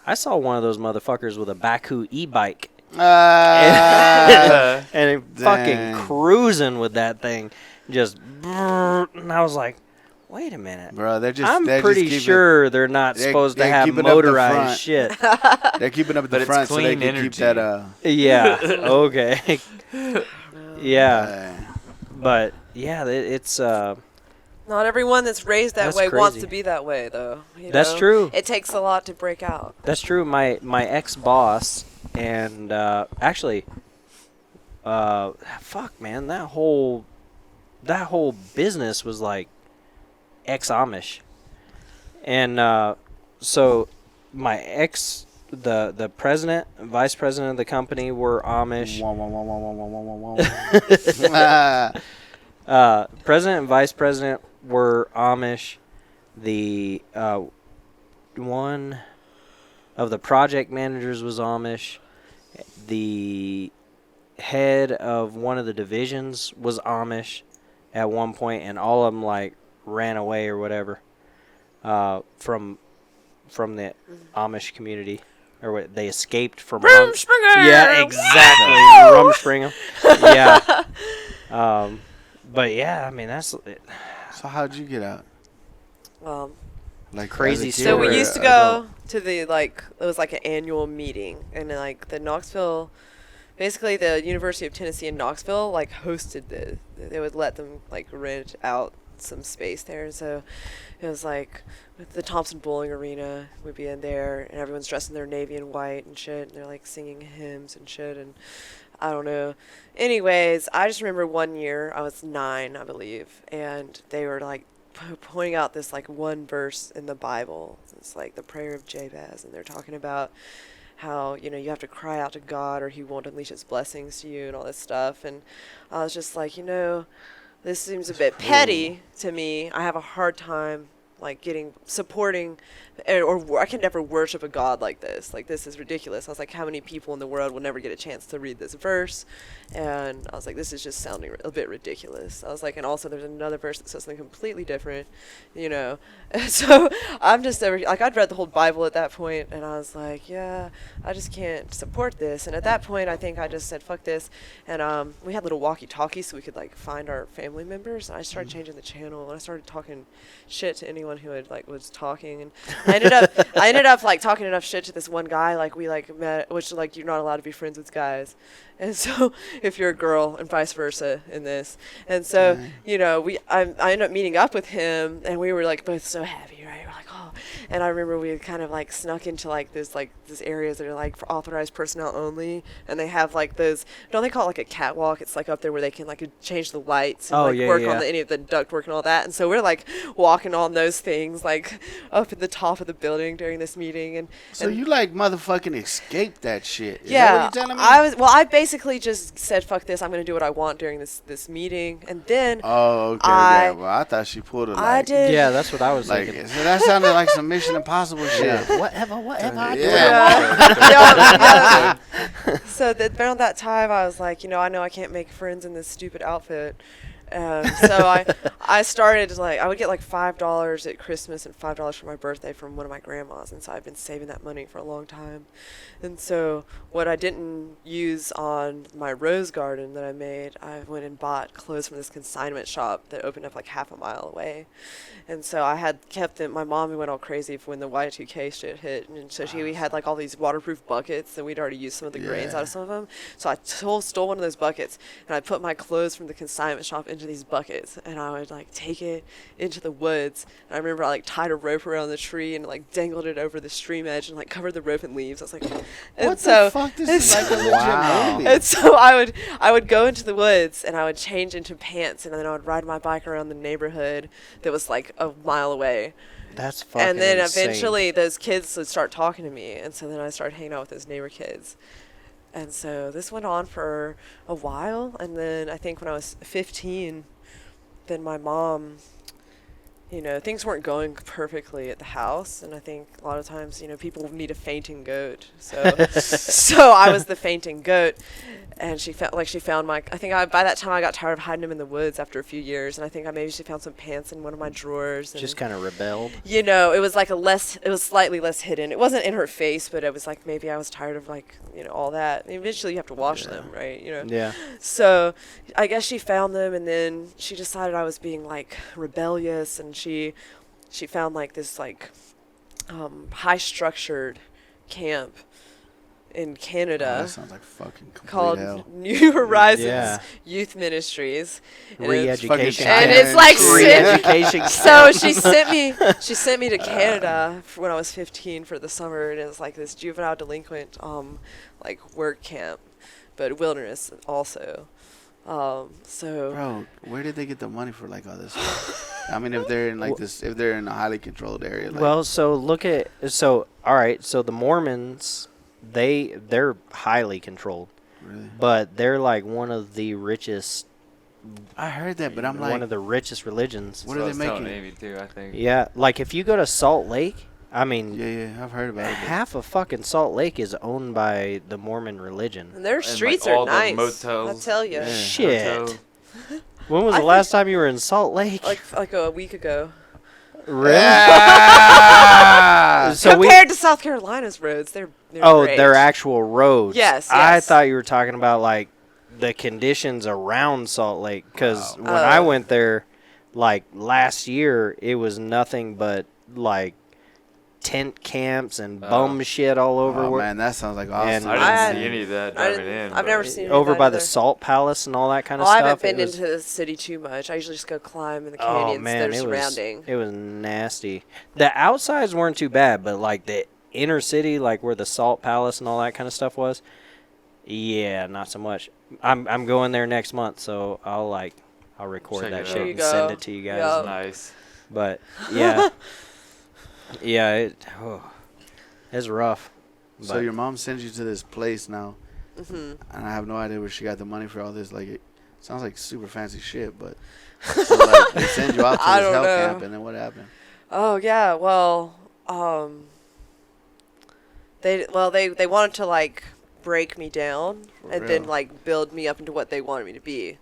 I saw one of those motherfuckers with a Baku e-bike. Ah. And Dang. fucking cruising with that thing, just, and I was like, wait a minute. Bro, they're just. I'm they're pretty just keeping, sure they're not supposed to they're have keeping up the motorized front. shit. They're keeping up at But the it's front so they clean can keep energy. that. Yeah. Okay. Yeah. uh, But yeah, it's not everyone that's raised that That's way wants crazy. to be that way, though. That's true. It takes a lot to break out. That's true. My ex-boss and actually, fuck man, that whole business was like ex-Amish, and so my ex, the president, and vice president of the company were Amish. wah, wah, wah, wah, wah, wah, wah, wah. President and vice president were Amish. The one of the project managers was Amish. The head of one of the divisions was Amish at one point, and all of them like ran away or whatever from the Amish community, or what, they escaped from Rumspringa! Yeah, exactly. Rumspringa. Yeah. But yeah, I mean that's So how'd you get out? Well, Like Crazy as a kid so story. we or used to adult? go. to the like it was like an annual meeting, and like the Knoxville, basically the University of Tennessee in Knoxville like hosted they would let them like rent out some space there, and so it was like the Thompson Bowling Arena would be in there, and everyone's dressed in their navy and white and shit, and they're like singing hymns and shit, and I don't know. Anyways, I just remember one year I was 9, I believe, and they were like pointing out this like one verse in the Bible. It's like the prayer of Jabez, and they're talking about how, you know, you have to cry out to God or he won't unleash his blessings to you and all this stuff. And I was just like, you know, this seems a bit petty to me. I have a hard time like supporting, or I can never worship a God like this. Like, this is ridiculous. I was like, how many people in the world will never get a chance to read this verse? And I was like, this is just sounding a bit ridiculous. I was like, and also there's another verse that says something completely different, you know. And so I'm just like, I'd read the whole Bible at that point, and I was like, yeah, I just can't support this. And at that point, I think I just said, fuck this. And we had little walkie-talkies so we could like find our family members. And I started changing the channel, and I started talking shit to anyone who had like was talking. And I ended up like talking enough shit to this one guy, like we like met, which like you're not allowed to be friends with guys. And so if you're a girl and vice versa in this. And so, you know, I ended up meeting up with him, and we were like both so happy, right? We're like, oh. And I remember we had kind of like snuck into like this areas that are like for authorized personnel only, and they have like those, don't they call it like a catwalk? It's like up there where they can like change the lights and work on any of the duct work and all that. And so we're like walking on those things like up at the top of the building during this meeting. And you like motherfucking escaped that shit. Is yeah, that what you're telling me? I basically just said, fuck this, I'm going to do what I want during this meeting. And then Oh, okay. Yeah. Well, I thought she pulled it. Like, I did. Yeah, that's what I was like, thinking. so that sounded like some Mission Impossible shit. Yeah. Whatever I do. Yeah. So around that time, I was like, you know I can't make friends in this stupid outfit. So I started like, I would get like $5 at Christmas and $5 for my birthday from one of my grandmas, and so I've been saving that money for a long time. And so what I didn't use on my rose garden that I made, I went and bought clothes from this consignment shop that opened up like half a mile away. And so I had kept them. My mom went all crazy for when the Y2K shit hit, and so we had like all these waterproof buckets, and we'd already used some of the grains out of some of them. So I stole one of those buckets, and I put my clothes from the consignment shop into these buckets, and I would like take it into the woods. And I remember I like tied a rope around the tree and like dangled it over the stream edge and like covered the rope in leaves. I was like, what the fuck? This is like a legit movie. And so I would go into the woods, and I would change into pants, and then I would ride my bike around the neighborhood that was like a mile away. That's fucking And then insane. eventually those kids would start talking to me, and so then I started hanging out with those neighbor kids. And so this went on for a while, and then I think when I was 15, then my mom, you know, things weren't going perfectly at the house, and I think a lot of times, you know, people need a fainting goat. So so I was the fainting goat, and she found my, I think by that time I got tired of hiding them in the woods after a few years, and I think maybe she found some pants in one of my drawers. And, just kind of rebelled. you know, it was like it was slightly less hidden. It wasn't in her face, but it was like maybe I was tired of like, you know, all that. I mean, eventually you have to wash them, right? You know. Yeah. So I guess she found them, and then she decided I was being like rebellious, and she found like this like high structured camp in Canada. Oh, that sounds like fucking complete called hell. New Horizons Yeah. Youth Ministries. Re-education. And it's like Re-education. so she sent me to Canada when I was 15 for the summer, and it was like this juvenile delinquent like work camp, but wilderness also. So Bro, where did they get the money for like all this stuff? I mean, if they're in like this, if they're in a highly controlled area. Like, Well, so all right, so the Mormons, they're highly controlled, really? but they're like one of the richest, I heard that, but I'm one like, of the richest religions. what are they making? Navy too, I think. Yeah, like if you go to Salt Lake, I mean, Yeah, I've heard about it. half of fucking Salt Lake is owned by the Mormon religion. and their like, streets all are the nice. motels. I tell you, Yeah. Shit. Hotel. When was I the last time you were in Salt Lake? like a week ago. Really? Ah! So Compared to South Carolina's roads, they're great. their actual roads. Yes, I yes. thought you were talking about like the conditions around Salt Lake, because Wow. when I went there, like last year, it was nothing but like tent camps and bum shit all over. Oh man, that sounds like awesome. And I didn't see any of that I driving in. I've never seen any over of that by the either. Salt Palace and all that kind of Well, I stuff. haven't been It was- into the city too much. I usually just go climb in the Oh canyons man, that are it was surrounding. it was nasty. The outsides weren't too bad, but like the inner city, like where the Salt Palace and all that kind of stuff was, yeah, not so much. I'm going there next month, so I'll record Check that it shit out. and There you send go. it to you guys. Yup. Nice. But yeah, yeah, it's rough. So But- your mom sends you to this place now, Hmm. and I have no idea where she got the money for all this. Like, it sounds like super fancy shit, but so, like, they send you out to I this don't hell know. camp, and then what happened? Oh yeah, well, they wanted to like break me down For and then real? like build me up into what they wanted me to be.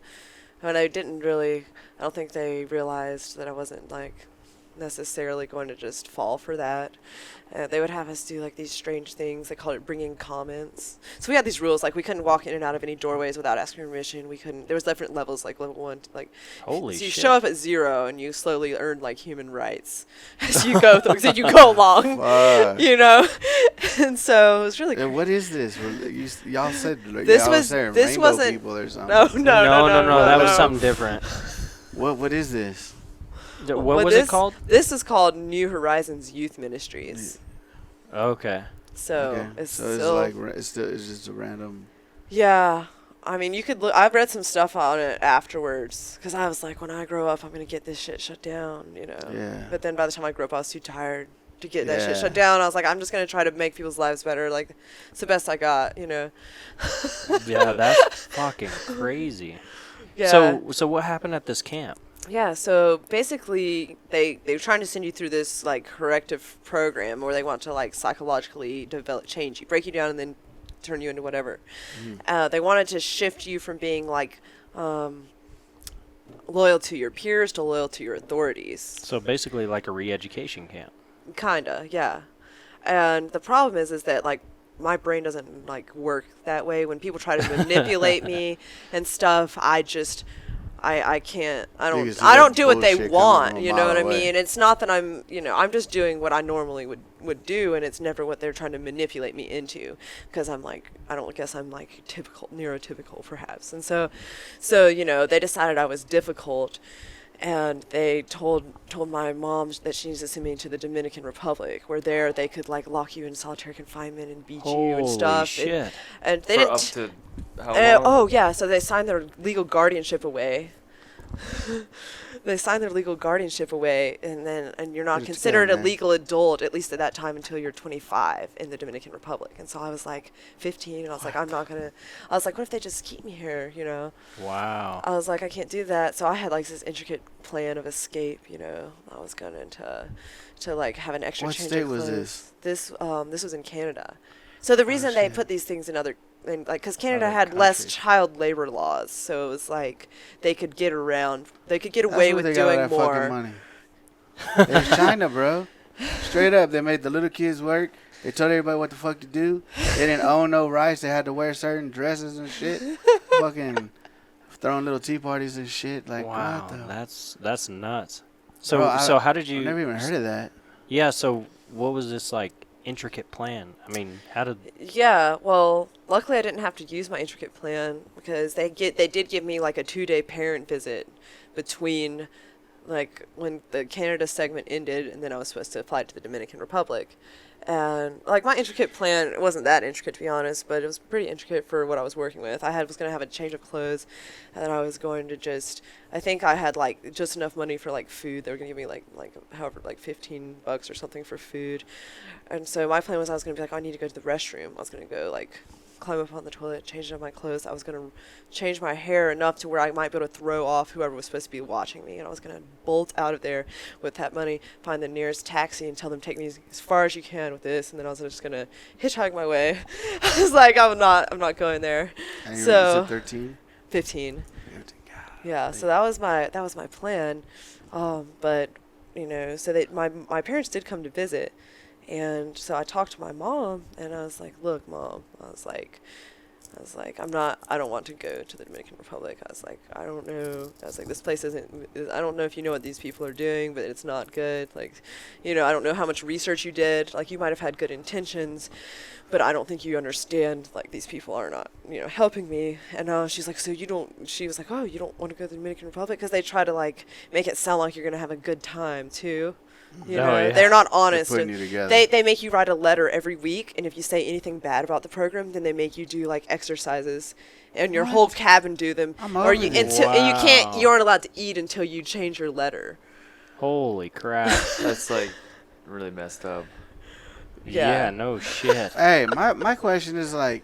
And I didn't really. I don't think they realized that I wasn't like necessarily going to just fall for that. They would have us do like these strange things. They called it bringing comments. So we had these rules, like we couldn't walk in and out of any doorways without asking permission. We couldn't. There was different levels, like level 1, like Holy so you shit! show up at 0 and you slowly earn like human rights as you go through, so you go along, Fuck. you know. And so it was really. Yeah, what is this? Y'all said like, This y'all was- saying this rainbow wasn't- people or something. No. That was something different. What is this? What Well, was it called? This is called New Horizons Youth Ministries. Okay. So Okay, it's so it's still, like it's just a random. yeah. I mean, you could look. I've read some stuff on it afterwards because I was like, when I grow up, I'm gonna get this shit shut down, you know. Yeah. But then by the time I grew up, I was too tired to get that shit Yeah. shut down. I was like, I'm just gonna try to make people's lives better. Like, it's the best I got, you know. Yeah, that's fucking crazy. Yeah. So what happened at this camp? Yeah, so basically they were trying to send you through this like corrective program where they want to like psychologically change you, break you down and then turn you into whatever. They wanted to shift you from being like loyal to your peers to loyal to your authorities. So basically like a re-education camp. Kinda, yeah. And the problem is that like my brain doesn't like work that way. When people try to manipulate me and stuff, I can't. I You can see don't that do what they bullshit coming want. from a You know mile what I away. mean? It's not that I'm just doing what I normally would do, and it's never what they're trying to manipulate me into. Because I'm like, I don't guess I'm like neurotypical perhaps. And so they decided I was difficult, and they told my mom that she needs to send me to the Dominican Republic, where there they could like lock you in solitary confinement and beat you and Holy stuff. shit. And they For didn't. up to how long? Oh yeah, so they signed their legal guardianship away. They signed their legal guardianship away, and you're not Good to considered go, a man. legal adult, at least at that time, until you're 25 in the Dominican Republic. And so I was like 15, and I was like, I'm not gonna. I was like, what if they just keep me here? You know. Wow. I was like, I can't do that. So I had like this intricate plan of escape. You know, I was going to like have an extra What change state of was clothes. This was in Canada. So the reason they shit. put these things in because Canada Other had less countries. child labor laws, so it was like they could get That's away where with they got all doing that more. fucking money. It's China, bro. Straight up, they made the little kids work. They told everybody what the fuck to do. They didn't own no rights. They had to wear certain dresses and shit. Fucking throwing little tea parties and shit. Like, Wow, what the? that's nuts. So Bro, so how did you? I've never even heard of that. Yeah. So what was this like intricate plan? I mean, how did? Yeah, well, luckily I didn't have to use my intricate plan because they did give me like a 2-day parent visit between like when the Canada segment ended and then I was supposed to apply to the Dominican Republic. And like my intricate plan, it wasn't that intricate to be honest, but it was pretty intricate for what I was working with. Was going to have a change of clothes, and then I was going to I think I had like just enough money for like food. They were going to give me like however like $15 or something for food. And so my plan was I was going to be like, I need to go to the restroom. I was going to go like climb up on the toilet, change up my clothes. I was going to change my hair enough to where I might be able to throw off whoever was supposed to be watching me. And I was going to bolt out of there with that money, find the nearest taxi and tell them, take me as far as you can with this. And then I was just going to hitchhike my way. I was like, I'm not going there. And you So- said 13? 15. 15, God. Yeah, so that was my plan. But, so my parents did come to visit. And so I talked to my mom, and I was like, look, Mom, I was like, I was like, I don't want to go to the Dominican Republic. I was like, I don't know. I was like, this place I don't know if you know what these people are doing, but it's not good. Like, I don't know how much research you did. Like, you might have had good intentions, but I don't think you understand, like, these people are not, helping me. And she's like, she was like, oh, you don't want to go to the Dominican Republic? Because they try to, like, make it sound like you're going to have a good time, too. Yeah. They're not honest. They're putting you together. They make you write a letter every week, and if you say anything bad about the program, then they make you do like exercises, and your whole cabin do them. Or you Wow. you aren't allowed to eat until you change your letter. Holy crap. That's like really messed up. Yeah. No shit. Hey, my question is like,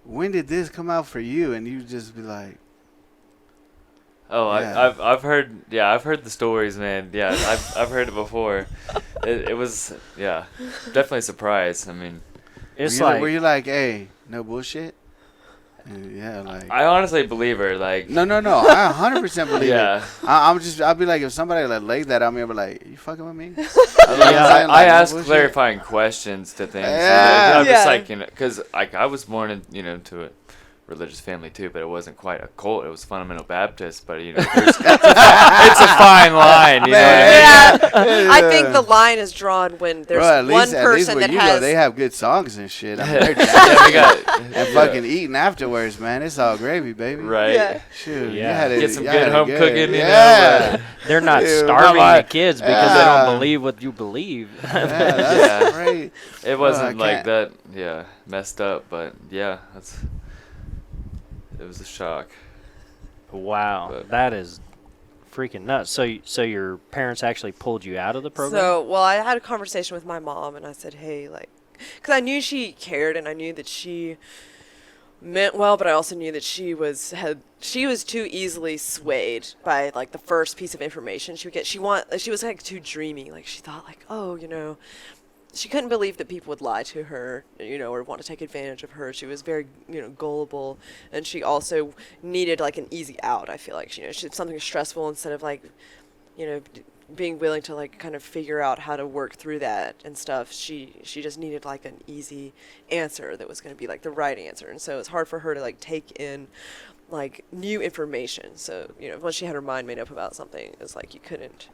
when did this come out for you? And you just be like, Oh, Yeah. I've heard the stories, man. Yeah, I've heard it before. It was definitely a surprise. I mean, It's were you like, hey, no bullshit? Yeah, like. I honestly believe her. Like, No, I 100% believe yeah. it. I'll be like, if somebody like laid that on me, I'll be like, you fucking with me? I Like, no ask bullshit. clarifying questions to things. Yeah. I'm just Yeah. like, because like I was born in into a religious family too, but it wasn't quite a cult. It was fundamental Baptist, but it's a fine line. You know what I mean? Yeah, I think the line is drawn when there's Bro, one at least person where that you has. go, they have good songs and shit. I mean, they're Yeah, we got and fucking eating afterwards, man. It's all gravy, baby. right. Yeah. Shoot, Yeah. you had it, Get some you good had it home good. cooking, Yeah. They're not Dude, starving my- the kids because they Yeah. don't believe what you believe. Yeah, that's Yeah. great. It wasn't like can't. that. Yeah, messed up, but yeah, it was a shock. Wow, But- that is freaking nuts. So your parents actually pulled you out of the program? So, well, I had a conversation with my mom, and I said, hey, like, because I knew she cared, and I knew that she meant well, but I also knew that she was too easily swayed by like the first piece of information she would get. She was like too dreamy. Like, she thought like, oh, she couldn't believe that people would lie to her, or want to take advantage of her. She was very, gullible, and she also needed like an easy out. I feel like, she something stressful instead of like, being willing to like kind of figure out how to work through that and stuff. She just needed like an easy answer that was going to be like the right answer, and so it's hard for her to like take in like new information. So once she had her mind made up about something, it's like you couldn't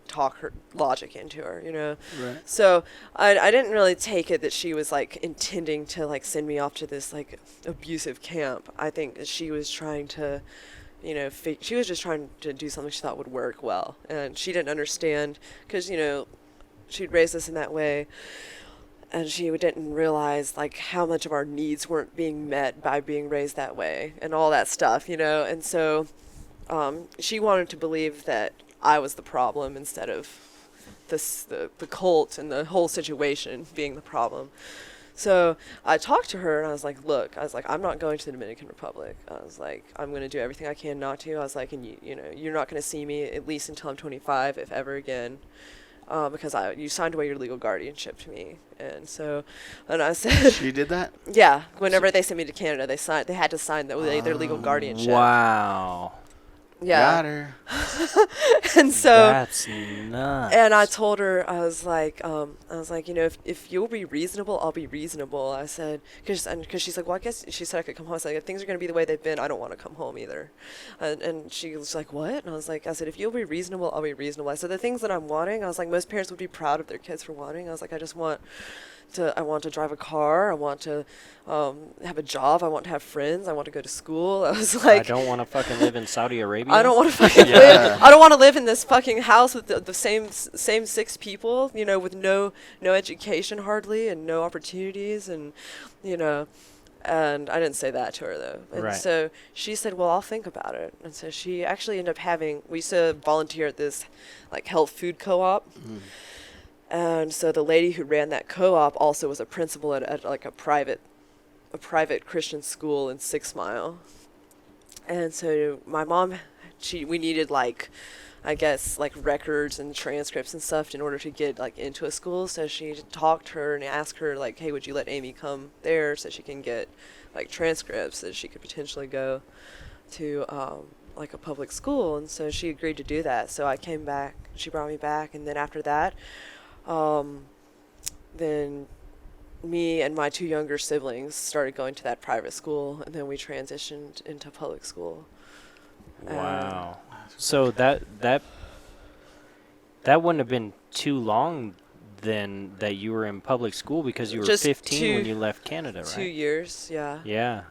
talk her logic into her, Right. So I didn't really take it that she was like intending to like send me off to this like abusive camp. I think that she was trying to she was just trying to do something she thought would work well, and she didn't understand because she'd raised us in that way, and she didn't realize like how much of our needs weren't being met by being raised that way and all that stuff, and so she wanted to believe that I was the problem instead of the cult and the whole situation being the problem. So I talked to her, and I was like, look, I'm not going to the Dominican Republic. I was like, I'm going to do everything I can not to. I was like, and you're not going to see me at least until I'm 25, if ever again, because you signed away your legal guardianship to me. And I said, She did that? yeah, whenever they sent me to Canada, they had to sign their legal guardianship. Wow. Yeah. Got her. And so That's nuts. and I told her, I was like, if you'll be reasonable, I'll be reasonable. I said, because she's like, well, I guess she said I could come home. I said, if things are going to be the way they've been, I don't want to come home either. And she was like, what? And I said, if you'll be reasonable, I'll be reasonable. I said, the things that I'm wanting, I was like, most parents would be proud of their kids for wanting. I was like, I want to drive a car. I want to have a job. I want to have friends. I want to go to school. I was like, I don't want to fucking live in Saudi Arabia. I don't want to fucking Yeah. live. I don't want to live in this fucking house with the same 6 people, with no education hardly and no opportunities, and and I didn't say that to her though. And Right. so she said, well, I'll think about it. And so she actually ended up we used to volunteer at this like health food co-op. And so the lady who ran that co-op also was a principal at like a private Christian school in 6 Mile. And so my mom, we needed like, I guess like records and transcripts and stuff in order to get like into a school. So she talked to her and asked her like, hey, would you let Amy come there so she can get like transcripts so she could potentially go to like a public school. And so she agreed to do that. So I came back, she brought me back, and then after that, then me and my 2 younger siblings started going to that private school, and then we transitioned into public school. Wow. So that wouldn't have been too long then that you were in public school, because you were Just 15 when 2 you left Canada, 2 right? years, yeah. Yeah.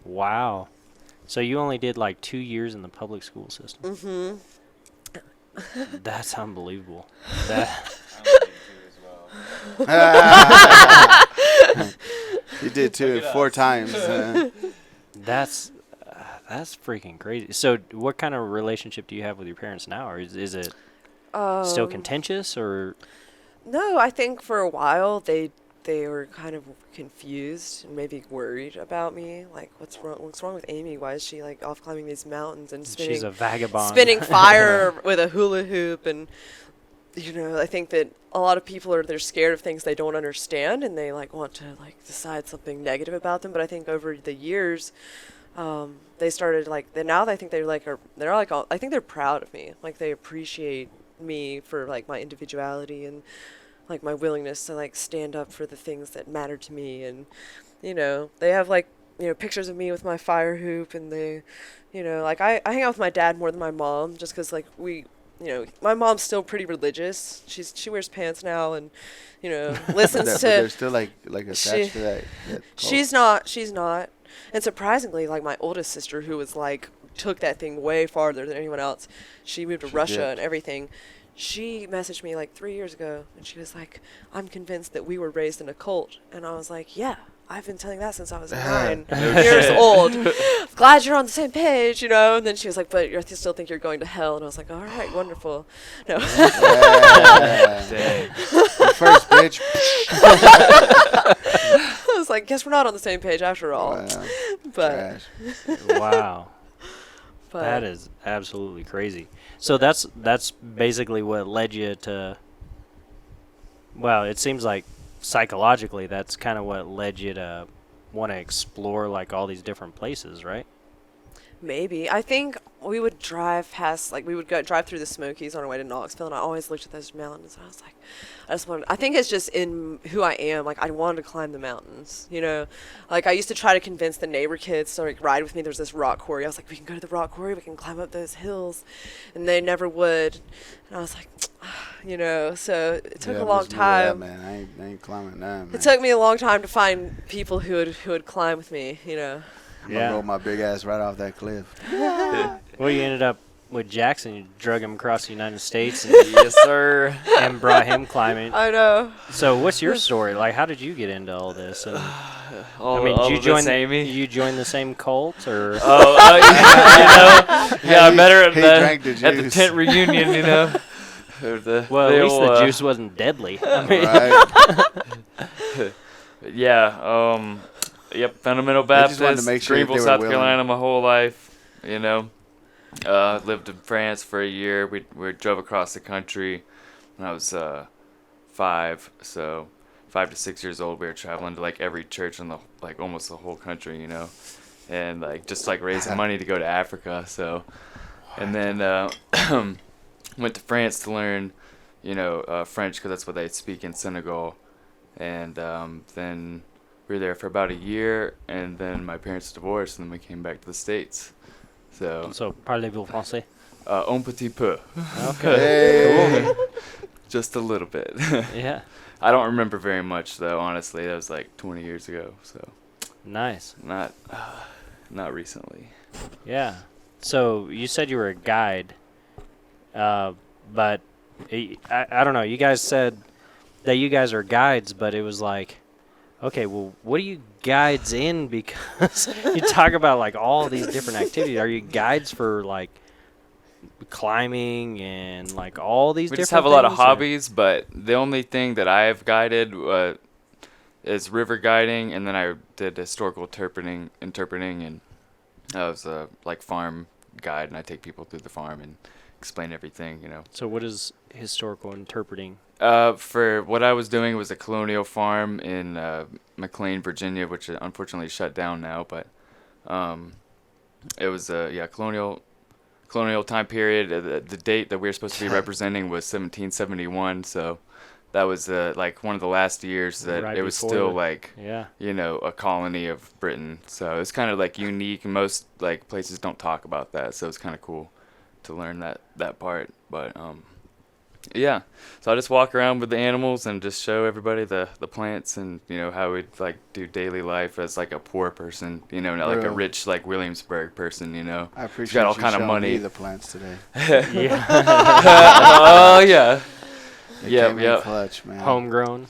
Wow. So you only did like 2 years in the public school system. Mhm. That's unbelievable. That You did too 4 times. that's freaking crazy. So what kind of relationship do you have with your parents now? Or is it still Um, contentious, or No, I think for a while they were kind of confused and maybe worried about me. Like, what's wrong? What's wrong with Amy? Why is she like off climbing these mountains and she's a vagabond? spinning fire with a hula hoop? And I think that a lot of people they're scared of things they don't understand, and they like want to like decide something negative about them. But I think over the years, they started like now I think I think they're proud of me. Like, they appreciate me for like my individuality and like my willingness to like stand up for the things that matter to me. And they have like pictures of me with my fire hoop, and they like I hang out with my dad more than my mom, just because like my mom's still pretty religious. She wears pants now, and listens But to. they're still like attached to that cult. She's not. And surprisingly, like my oldest sister, who was like took that thing way farther than anyone else, she moved to She Russia did. and everything. She messaged me like 3 years ago, and she was like, "I'm convinced that we were raised in a cult." And I was like, "Yeah, I've been telling that since I was 9 years old. Glad you're on the same page, And then she was like, "But you still think you're going to hell?" And I was like, "All right, wonderful." No. Yeah. Dang. You first, bitch. I was like, "Guess we're not on the same page after all." Wow. But Trash. Wow. but That is absolutely crazy. So that's basically what led you to. Well, it seems like psychologically that's kind of what led you to want to explore like all these different places, right? maybe. I think we would drive past, like, we would drive through the Smokies on our way to Knoxville, and I always looked at those mountains, and I was like, I think it's just in who I am. Like, I wanted to climb the mountains, Like, I used to try to convince the neighbor kids to, like, ride with me. There was this rock quarry. I was like, we can go to the rock quarry, we can climb up those hills. And they never would. And I was like, so it took a long listen to that, time. man. I ain't climbing that, man. It took me a long time to find people who would climb with me, I'm gonna roll my big ass right off that cliff. Well, you ended up with Jackson. You drug him across the United States and, Yes, sir. and brought him climbing. I know. So, what's your story? Like, how did you get into all this? And, All, I mean, all did you of join? this, Amy? You join the same cult, or? Oh, yeah, I met her He drank the at the juice. tent reunion, Well, at least the juice wasn't deadly. I mean, Right? Yeah, yep, Fundamental just wanted to Baptist, make sure if Greenville, they were South willing. Carolina my whole life, lived in France for a year. We drove across the country when I was 5, so 5 to 6 years old. We were traveling to like every church in almost the whole country, and just raising money to go to Africa. So, and then went to France to learn, French, because that's what they speak in Senegal, and then we were there for about a year, and then my parents divorced, and then we came back to the States. So, parlez-vous français? un petit peu. Okay. Hey. Just a little bit. Yeah. I don't remember very much, though, honestly. That was 20 years ago, so Nice. not recently. Yeah. So you said you were a guide, but I don't know. You guys said that you guys are guides, but it was like, okay, well, what are you guides in? Because you talk about all these different activities. Are you guides for climbing and all these We different just have a lot of things, or- hobbies, but the only thing that I have guided is river guiding, and then I did historical interpreting, and I was a farm guide, and I take people through the farm and explain everything, So what is historical interpreting? For what I was doing, was a colonial farm in McLean, Virginia, which unfortunately shut down now, but it was a colonial time period. The date that we were supposed to be representing was 1771, so that was like one of the last years that Right it was before still the- like Yeah. a colony of Britain. So it's kind of like unique, and most like places don't talk about that. So it's kind of cool to learn that part. But yeah, so I just walk around with the animals and just show everybody the plants and how we'd like do daily life as like a poor person, not like a Bro. rich like Williamsburg person. I appreciate got all you kind of showing money. me the plants today. Yeah. Oh yeah, It Yep, came in yep. clutch, man. Homegrown.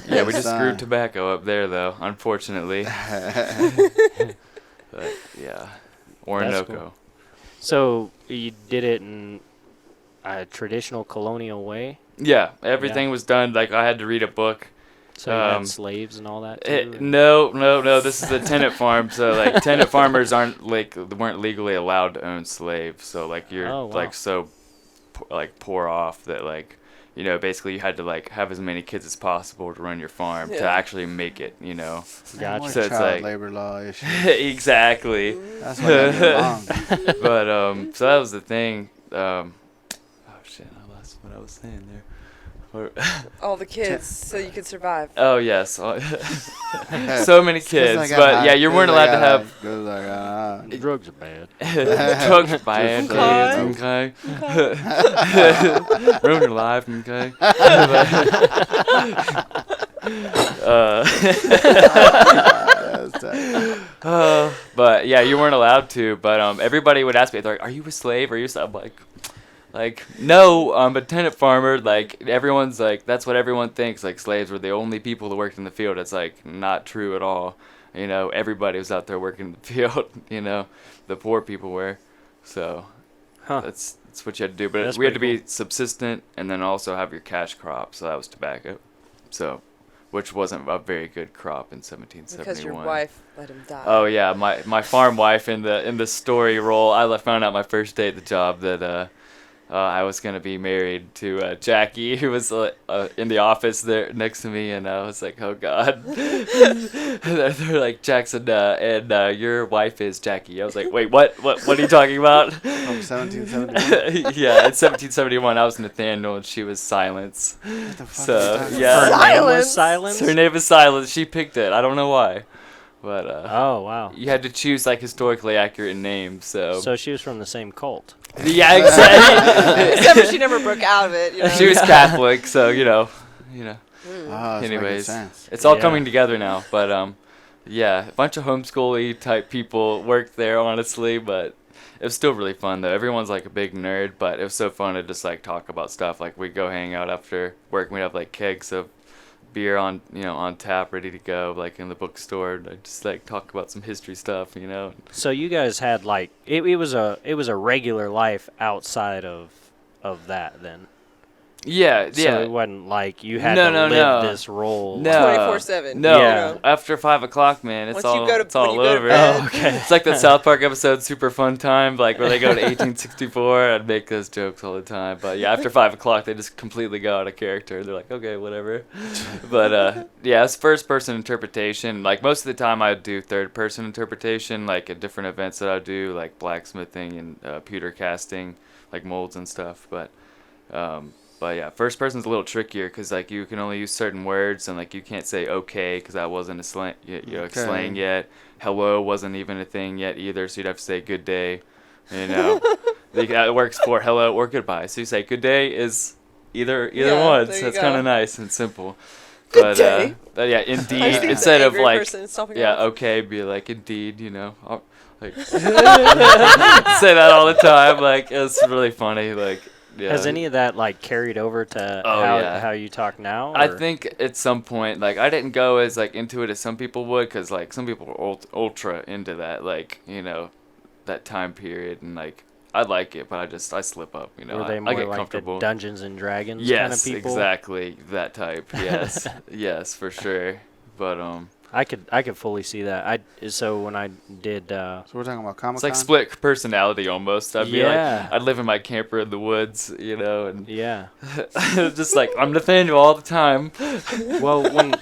yeah. We Yes, just grew tobacco up there though, unfortunately. But yeah, Orinoco. cool. So you did it in a traditional colonial way. Yeah, everything was done. Like I had to read a book. So you had slaves and all that too. and- No. This is a tenant farm. So like tenant farmers weren't legally allowed to own slaves. So like you're Oh, wow. like so like poor off that like basically you had to like have as many kids as possible to run your farm to Yeah. actually make it. Gotcha. More So it's child like- labor law issue. Exactly. That's why I get along. But so that was the thing. Oh shit! I lost what I was saying there. All the kids, so you could survive. Oh yes, so many kids, but yeah, you weren't allowed to have Drugs are bad. drugs are bad, Okay. kids, okay? Ruin your life, okay? But yeah, you weren't allowed to. But everybody would ask me, they're like, "Are you a slave? Are you?" I'm like, no, I'm a tenant farmer. Like everyone's like, that's what everyone thinks. Like slaves were the only people that worked in the field. It's like not true at all. Everybody was out there working in the field. The poor people were. So Huh. that's what you had to do. But That's we had to pretty be subsistent and then also have your cash crop. So that was tobacco. So, which wasn't a very good crop in 1771. Because your wife let him die. Oh yeah, my farm wife in the story role. I found out my first day at the job that I was gonna be married to Jackie, who was in the office there next to me, and I was like, oh god. they're like, Jackson, and your wife is Jackie. I was like, wait, what are you talking about? From 1771. Yeah, in 1771, I was Nathaniel, and she was Silence. What the fuck So, is that? yeah. Her name was Silence? Silence. Her name is Silence. She picked it. I don't know why, but Oh wow. you had to choose like historically accurate names. So she was from the same cult. Yeah, exactly. Except for she never broke out of it. She was Catholic, so Oh, it's making Anyways, sense. it's all Yeah. coming together now. But yeah, a bunch of homeschooly type people worked there, honestly. But it was still really fun though. Everyone's like a big nerd, but it was so fun to just like talk about stuff. Like we'd go hang out after work. We'd have like kegs of beer on tap, ready to go, like in the bookstore. And I'd just like talk about some history stuff. So you guys had like it was a regular life outside of that then. Yeah, So yeah. it wasn't like you had No, to no, live no. this role. No. 24/7. No, Yeah. after 5 o'clock, man, it's Once you all go to- it's all when you go to over. bed. Oh, okay. It's like that South Park episode, Super Fun Time, like where they go to 1864. I'd make those jokes all the time, but yeah, after 5 o'clock, they just completely go out of character. They're like, okay, whatever. But yeah, it's first-person interpretation. Like most of the time, I'd do third-person interpretation, like at different events that I do, like blacksmithing and pewter casting, like molds and stuff. But yeah, first person's a little trickier because like you can only use certain words and like you can't say okay because that wasn't a slang, Okay. slang yet. Hello wasn't even a thing yet either, so you'd have to say good day. That works for hello or goodbye. So you say good day is either Yeah, one. there So you it's go. kind of nice and simple. Good day. But yeah, I just indeed think instead the of angry like person stomping yeah off. okay, be like indeed. Like say that all the time. Like it's really funny. Like. Yeah. Has any of that like carried over to Oh, yeah. how you talk now? I or- think at some point, like I didn't go as like into it as some people would, cause like some people are ultra into that, like that time period, and like I like it, but I slip up, were they I more get like comfortable. the Dungeons and Dragons Yes, kind of people? exactly that type. Yes, yes, for sure. But I could fully see that. So when I did So we're talking about Comic it's Con. like split personality almost. I'd be Yeah. like, I'd live in my camper in the woods, and yeah. just like I'm Nathaniel all the time. Well, when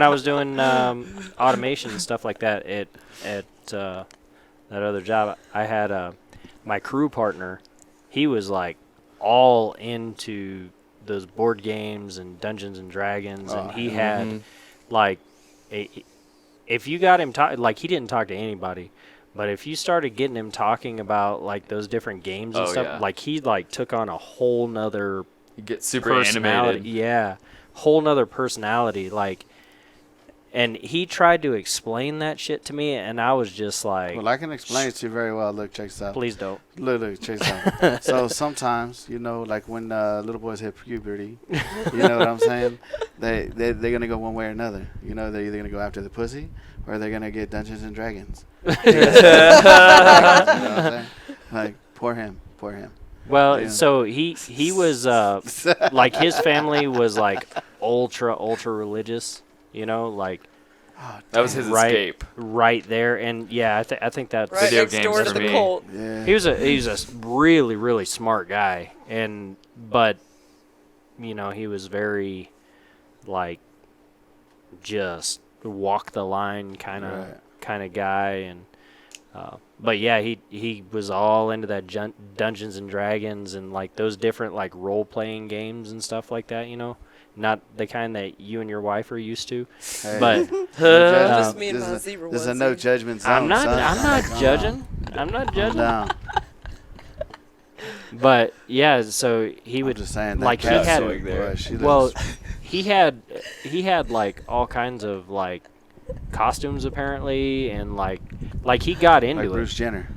I was doing automation and stuff like that at that other job, I had my crew partner. He was like all into those board games and Dungeons and Dragons, and he Mhm. had like if you got him talk, like he didn't talk to anybody, but if you started getting him talking about like those different games and Oh, stuff, yeah. like he like took on a whole nother You get super personality. animated. Yeah, whole nother personality. Like, and he tried to explain that shit to me, and I was just like, Well, I can explain it to you very well. Look, check this out. please don't. Look, check this out. So sometimes, you know, like when little boys hit puberty, you know what I'm saying? They're gonna go one way or another. You know, they're either gonna go after the pussy or they're gonna get Dungeons and Dragons. You know what I'm saying? Like, poor him. Well, Yeah. so he was like his family was like ultra religious, you know, like Oh, That was his Right. escape. right there, and yeah, I think that's Right Video next games door to for the me. cult. yeah. He was a really smart guy, but you know he was very like just walk the line kind of guy, and but yeah, he was all into that Dungeons and Dragons and like those different like role playing games and stuff like that, you know, not the kind that you and your wife are used to, Hey, but no judgment. Just me and This my is a- zebra This is a onesie. no judgment zone. I'm not son. judging. I'm not Calm judging. down. But yeah, so he I'm would just saying that like he cat had swing there. She well looks- he had like all kinds of like costumes apparently, and like he got into like it. Bruce Jenner.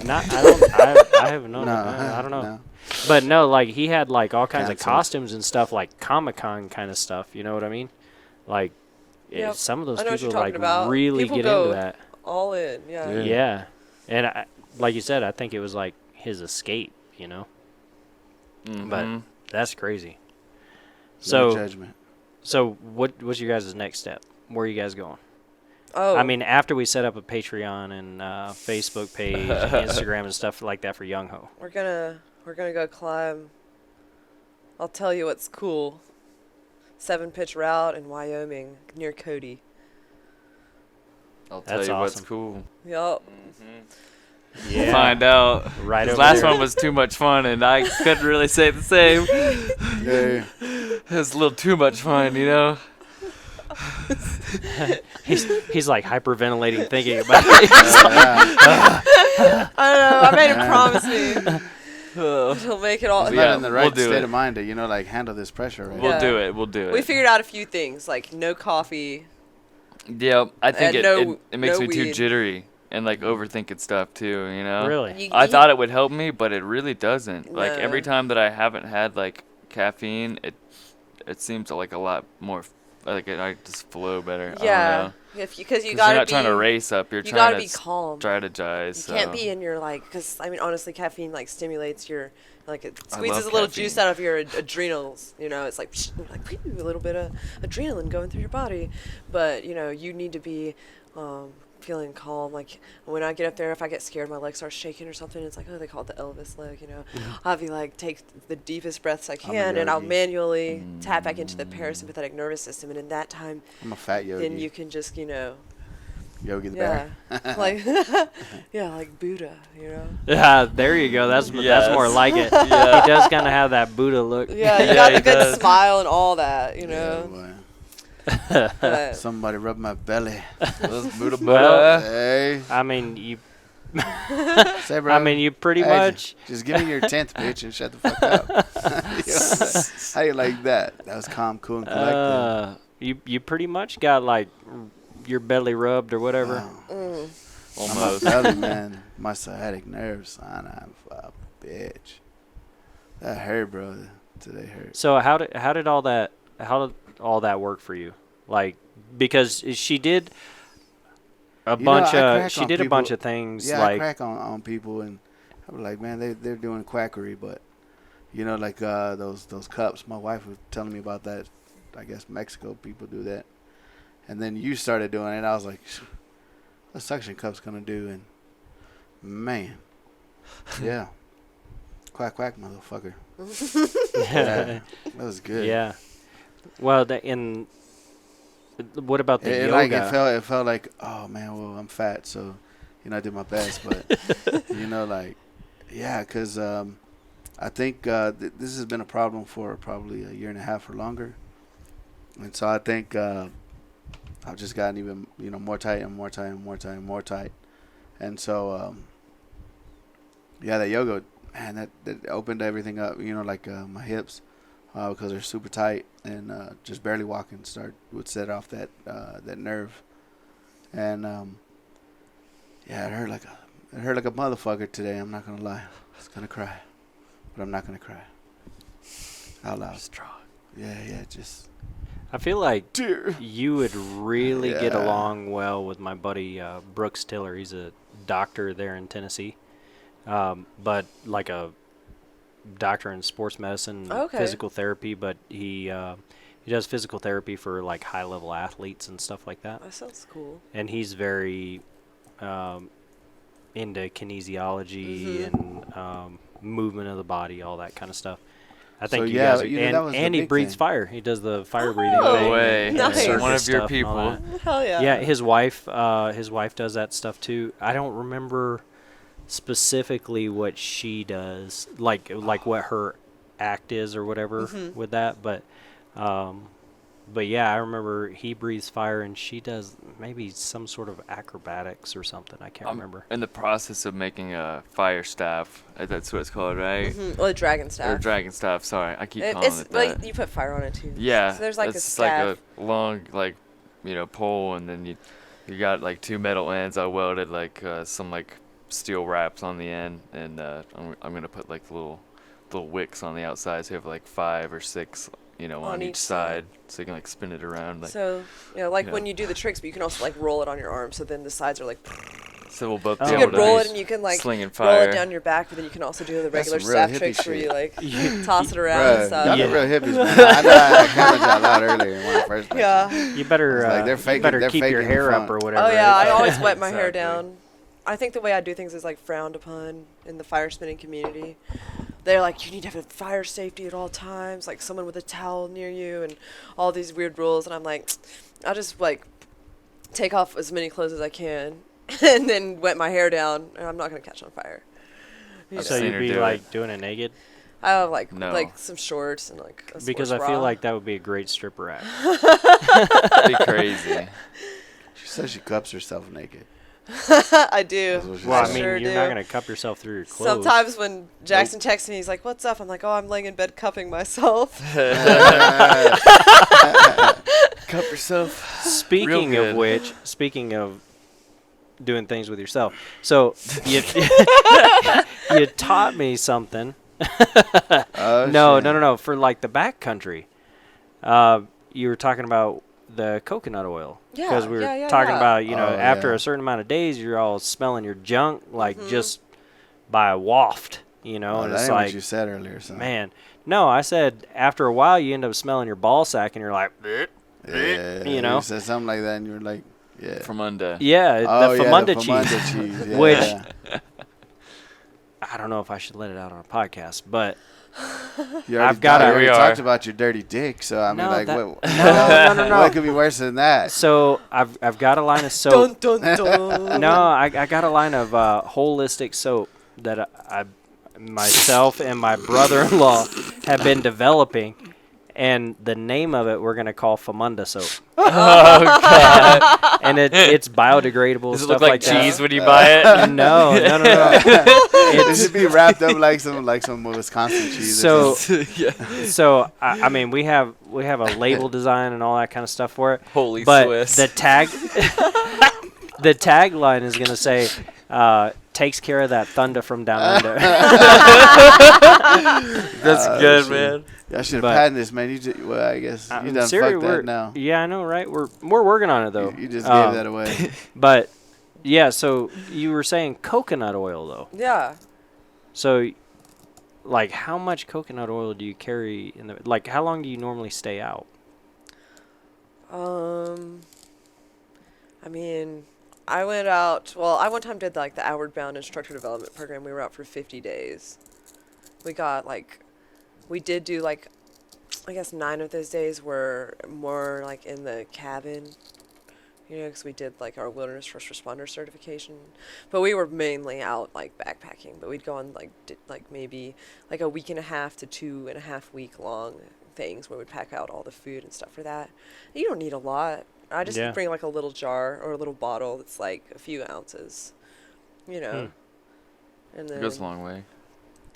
Not I haven't known. No, I don't know. no. But no, like he had like all kinds of Cancelled. costumes and stuff, like Comic-Con kind of stuff. You know what I mean? Like Yep. some of those I know what people you're talking like about. really People get go into that. All in, yeah. Yeah. Yeah, and like you said, I think it was like his escape. You know, but Mhm. that's crazy. No So judgment. what's your guys' next step? Where are you guys going? Oh, I mean, after we set up a Patreon and Facebook page, and Instagram and stuff like that for Young Ho. we're gonna go climb. I'll tell you what's cool. 7-pitch route in Wyoming near Cody. I'll tell That's you what's awesome. cool. Yup. Yeah, Find out. right This over last there. one was too much fun, and I couldn't really say the same. Yeah. It was a little too much fun, you know. He's like hyperventilating thinking about it. Yeah. I don't know. I made him Yeah. promise me he'll make it all. He's Yeah, not in the we'll right do state it. of mind to, you know, like handle this pressure right We'll Yeah. do it. We'll do it. We figured out a few things like no coffee. Yeah, I think And it makes no me too weed. jittery and like overthinking stuff too. You know. Really? I thought it would help me, but it really doesn't. Like No. every time that I haven't had like caffeine, it seems like a lot more. Like I just flow better. I don't Yeah, know. because you 'Cause gotta you're not be. trying to race up. You're you trying gotta to be calm. strategize. You can't so. be in your like, because I mean, honestly, caffeine like stimulates your, like it I squeezes love a little juice caffeine. out of your adrenals. You know, it's like a little bit of adrenaline going through your body, but you know, you need to be feeling calm. Like when I get up there, if I get scared, my leg starts shaking or something. It's like, oh, they call it the Elvis leg. You know, I'll be like, take the deepest breaths I I'm a can, and I'll yogi. manually tap back into the parasympathetic nervous system, and in that time, I'm a fat yogi. then you can just, you know. Yogi the Yeah, bear. like yeah, like Buddha, you know. Yeah, there you go. That's more Yes. like it. Yeah. He does kind of have that Buddha look. Yeah, you Yeah, got he the good does. smile and all that, you Yeah, know. boy. But Somebody rub my belly. Those Buddha Well, Buddha. Hey. I mean, you. Say, bro. I mean, you pretty Hey, much. Just give me your 10th bitch and shut the fuck up. You know, how you like that? That was calm, cool, and collected. You pretty much got like your belly rubbed or whatever. Wow. I'm Almost. a belly man. My sciatic nerves, son. I'm a bitch. That hurt, bro. Today hurt. So how did all that work for you? Like, because she did a You know, bunch I of crack on a people. bunch of things Yeah, I like crack on people, and I'm like, man, they're doing quackery, but you know, like those cups. My wife was telling me about that. I guess Mexico people do that, and then you started doing it. I was like, what suction cups gonna do? And man, yeah, quack quack, motherfucker. Yeah, that was good. yeah. Well, what about the yoga? It felt like, oh man, well I'm fat, so you know I did my best, but you know, like, yeah, 'cause I think this has been a problem for probably a year and a half or longer, and so I think I've just gotten even more tight and more tight and more tight and more tight, and so yeah, that yoga, man, that opened everything up. Like my hips, because they're super tight, and just barely walking would set off that nerve, and yeah, it hurt like a motherfucker today. I'm not gonna lie, I was gonna cry, but I'm not gonna cry out loud. Strong. Yeah, just. I feel like Dear. you would really get Yeah. along well with my buddy Brooks Tiller. He's a doctor there in Tennessee, but like a doctor in sports medicine, Okay. physical therapy. But he does physical therapy for like high level athletes and stuff like that. That sounds cool. And he's very into kinesiology Mm-hmm. and movement of the body, all that kind of stuff. I think So, you yeah, guys are, that was the and he big breathes thing. fire. He does the fire breathing Oh, thing. way. and Nice. circus One of your stuff and all people. that. Hell yeah. Yeah, his wife does that stuff too. I don't remember specifically what she does, like what her act is or whatever Mhm. with that, but yeah, I remember he breathes fire and she does maybe some sort of acrobatics or something. I can't I'm remember. in the process of making a fire staff. That's what it's called, right? Mhm. Well, a dragon Or staff. dragon staff. Sorry, I keep calling It's it like that. you put fire on it too. Yeah, So there's like a it's staff. like a long, pole, and then you got like two metal ends. I welded some like steel wraps on the end, and I'm gonna put like little wicks on the outside, so you have like 5 or 6, on each side, so you can like spin it around. Like, So, when you do the tricks, but you can also like roll it on your arm, so then the sides are like. so we'll both Oh, be You yeah, able can to roll use it and you can like slinging roll fire. it down your back, but then you can also do the That's regular some real staff hippie tricks where shit. you like You- toss it around and Bruh, stuff. y'all Yeah. the real hippies, man. I know I commented y'all out earlier when I first met you. Yeah. You better It's like they're you faking- better they're keep your faking the hair up funk. or whatever. Oh yeah, I right? always wet my hair Exactly. down. I think the way I do things is like frowned upon in the fire spinning community. They're like, you need to have a fire safety at all times, like someone with a towel near you, and all these weird rules. And I'm like, I'll just like take off as many clothes as I can, and then wet my hair down, and I'm not gonna catch on fire. You I've So know. seen you'd her be do like it. doing it naked? I have like No. some shorts and like a Because I sports feel bra. like that would be a great stripper act. That'd be crazy. She says she cups herself naked. I do. That's what she Well, I said. mean, sure you're do. not gonna cup yourself through your clothes. Sometimes when Jackson texts me, he's like, "What's up?" I'm like, "Oh, I'm laying in bed cupping myself." Cup yourself. Speaking Real of good. which, speaking of doing things with yourself, so you you taught me something. Oh, No, shit. no. For like the backcountry, you were talking about the coconut oil. Yeah, Because we were yeah, talking yeah. about, Oh, after yeah. a certain amount of days, you're all smelling your junk like Mhm. just by a waft, Oh, and that it's ain't what like, you said earlier, son. man. No, I said after a while you end up smelling your ball sack and you're like, "Bleh." Yeah, You know? You said something like that, and you were like, yeah. From under. yeah, Oh, the yeah, Famunda the cheese. Famunda cheese. Yeah. Which- I don't know if I should let it out on a podcast, but You already I've got you a- already We talked are. about your dirty dick, so I mean, No, like, that- what? no. What could be worse than that? so I've got a line of soap. Dun dun dun. No, I got a line of holistic soap that I myself and my brother-in-law have been developing, and the name of it we're gonna call Famunda soap. Oh god. And it's biodegradable. Does it stuff look like that. cheese when you buy it? No. It should be wrapped up like some Wisconsin cheese. or So- something. Yeah. So I mean we have a label design and all that kind of stuff for it. Holy But Swiss. the tagline is gonna say takes care of that thunder from down under. That's Oh, good, shit. man. I should have but- patented this, man. Well, I guess you done Seriously, fucked that now. Yeah, I know, right? We're working on it though. You just gave that Um, away. But yeah, so you were saying coconut oil though. Yeah. So like how much coconut oil do you carry in the like how long do you normally stay out? I mean, I went out. Well, I one time did like the Outward Bound instructor development program. We were out for 50 days. We got like, we did do like, I guess 9 of those days were more like in the cabin, you know, because we did like our wilderness first responder certification, but we were mainly out like backpacking. But we'd go on like maybe like a week and a half to 2.5 week long things where we'd pack out all the food and stuff for that. You don't need a lot. I just Yeah. bring like a little jar or a little bottle that's like a few ounces, you know, and then It goes a long way.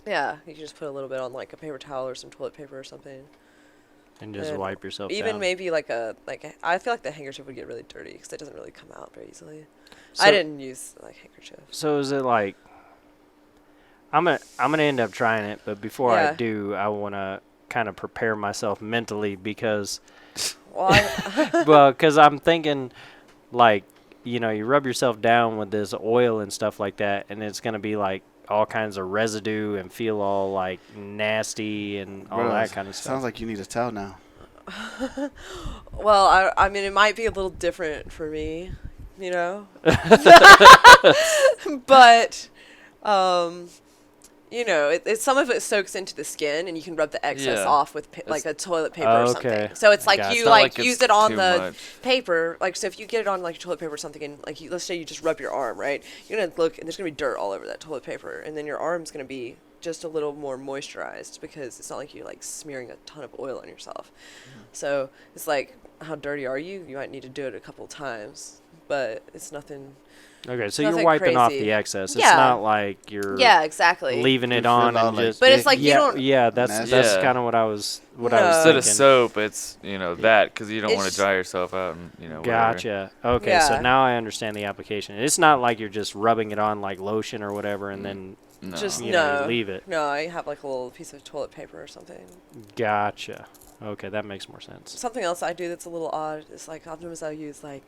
yeah, you can just put a little bit on like a paper towel or some toilet paper or something. And just And wipe yourself Even down. maybe I feel like the handkerchief would get really dirty because it doesn't really come out very easily. So, I didn't use like handkerchiefs. So is it like I'm gonna end up trying it, but before I Yeah. do, I want to kind of prepare myself mentally because Well, because I'm thinking like you rub yourself down with this oil and stuff like that, and it's gonna be like all kinds of residue and feel all like nasty and all Bro, that kind of stuff. Sounds like you need a towel now. well, I mean, it might be a little different for me, you know, but you know, some of it soaks into the skin, and you can rub the excess Yeah. off with like a toilet paper or Okay. something. So it's like Gotcha. you It's not like like it's use it on too the much. paper. Like, so if you get it on like toilet paper or something, and like let's say you just rub your arm, right? You're gonna look, and there's gonna be dirt all over that toilet paper, and then your arm's gonna be just a little more moisturized because it's not like you're like smearing a ton of oil on yourself. So it's like, how dirty are you? You might need to do it a couple times, but it's nothing. Okay, so you're Nothing wiping off crazy. the excess. It's Yeah. not like you're Yeah, exactly. leaving it You feel on all and like just. But it's like you yeah, don't. yeah, that's Nasty. Yeah. kind of what I was No. thinking. Instead of soap, it's that because you don't want It's- to dry yourself out and whatever. Gotcha. Okay, Yeah. so now I understand the application. It's not like you're just rubbing it on like lotion or whatever, and then No. Just you know, no. leave it. No, I have like a little piece of toilet paper or something. Gotcha. Okay, that makes more sense. Something else I do that's a little odd is like sometimes I use like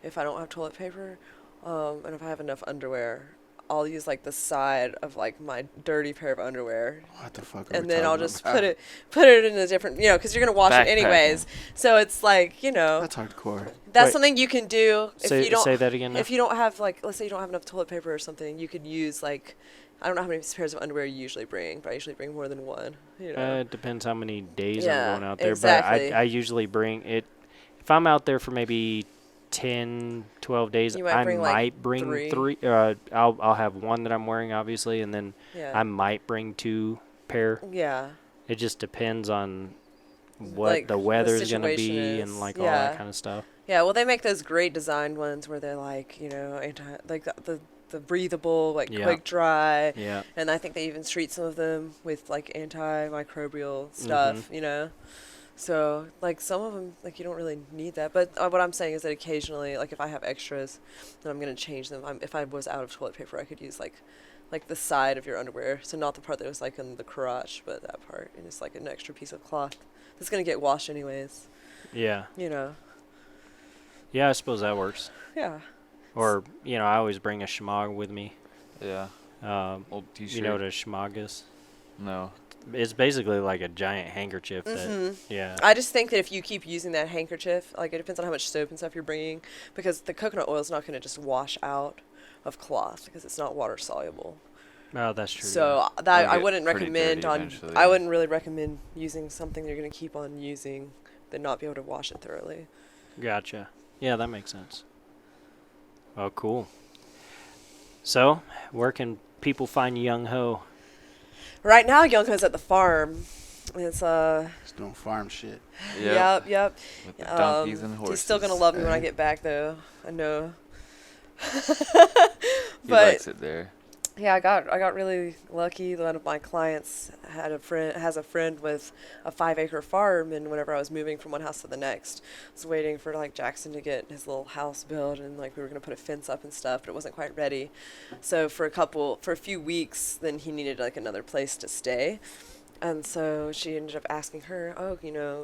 if I don't have toilet paper, and if I have enough underwear, I'll use like the side of like my dirty pair of underwear, What the fuck? Are and we then I'll talking just about? put it in a different, you know, because you're gonna wash it Backpacking. anyways. So it's like, you know, That's hardcore. that's Wait. something you can do if Say, you don't say that again. Now. if you don't have like, let's say you don't have enough toilet paper or something, you could use like, I don't know how many pairs of underwear you usually bring, but I usually bring more than one. You know. It depends how many days Yeah, I'm going out there, exactly. but I usually bring it. If I'm out there for maybe 10, 12 days, You might I bring, like, might bring three. three. I'll have one that I'm wearing, obviously, and then Yeah. I might bring 2 pair. Yeah. It just depends on what Like, the the weather's gonna situation be is. and like all Yeah. that kind of stuff. Yeah, well, they make those great designed ones where they're like, you know, like the breathable, like Yeah. quick dry, Yeah. and I think they even treat some of them with like antimicrobial stuff, Mm-hmm. you know. So like some of them, like you don't really need that. But what I'm saying is that occasionally, like if I have extras, then I'm gonna change them. If I was out of toilet paper, I could use like the side of your underwear, so not the part that was like in the crotch, but that part, and it's like an extra piece of cloth that's gonna get washed anyways, Yeah. you know. Yeah, I suppose that works. Yeah. Or, I always bring a schmog with me. Yeah. Old T-shirt. You know what a schmog is? No. It's basically like a giant handkerchief that, Mhm. yeah. I just think that if you keep using that handkerchief, like it depends on how much soap and stuff you're bringing, because the coconut oil is not going to just wash out of cloth because it's not water soluble. Oh, that's true. So It'll that I get wouldn't pretty recommend dirty on. eventually. I wouldn't really recommend using something you're going to keep on using, then not be able to wash it thoroughly. Gotcha. Yeah, that makes sense. Oh, cool. So, where can people find Young Ho? Right now, Young Ho's at the farm. It's Just doing farm shit. yep. With the donkeys and He's horses. still gonna love me when I Hey. get back, though. I know. He likes it there. Yeah, I got really lucky. One of my clients has a friend with a 5-acre farm, and whenever I was moving from one house to the next, I was waiting for like Jackson to get his little house built, and like we were gonna put a fence up and stuff, but it wasn't quite ready. So for a few weeks, then he needed like another place to stay. And so she ended up asking her, oh,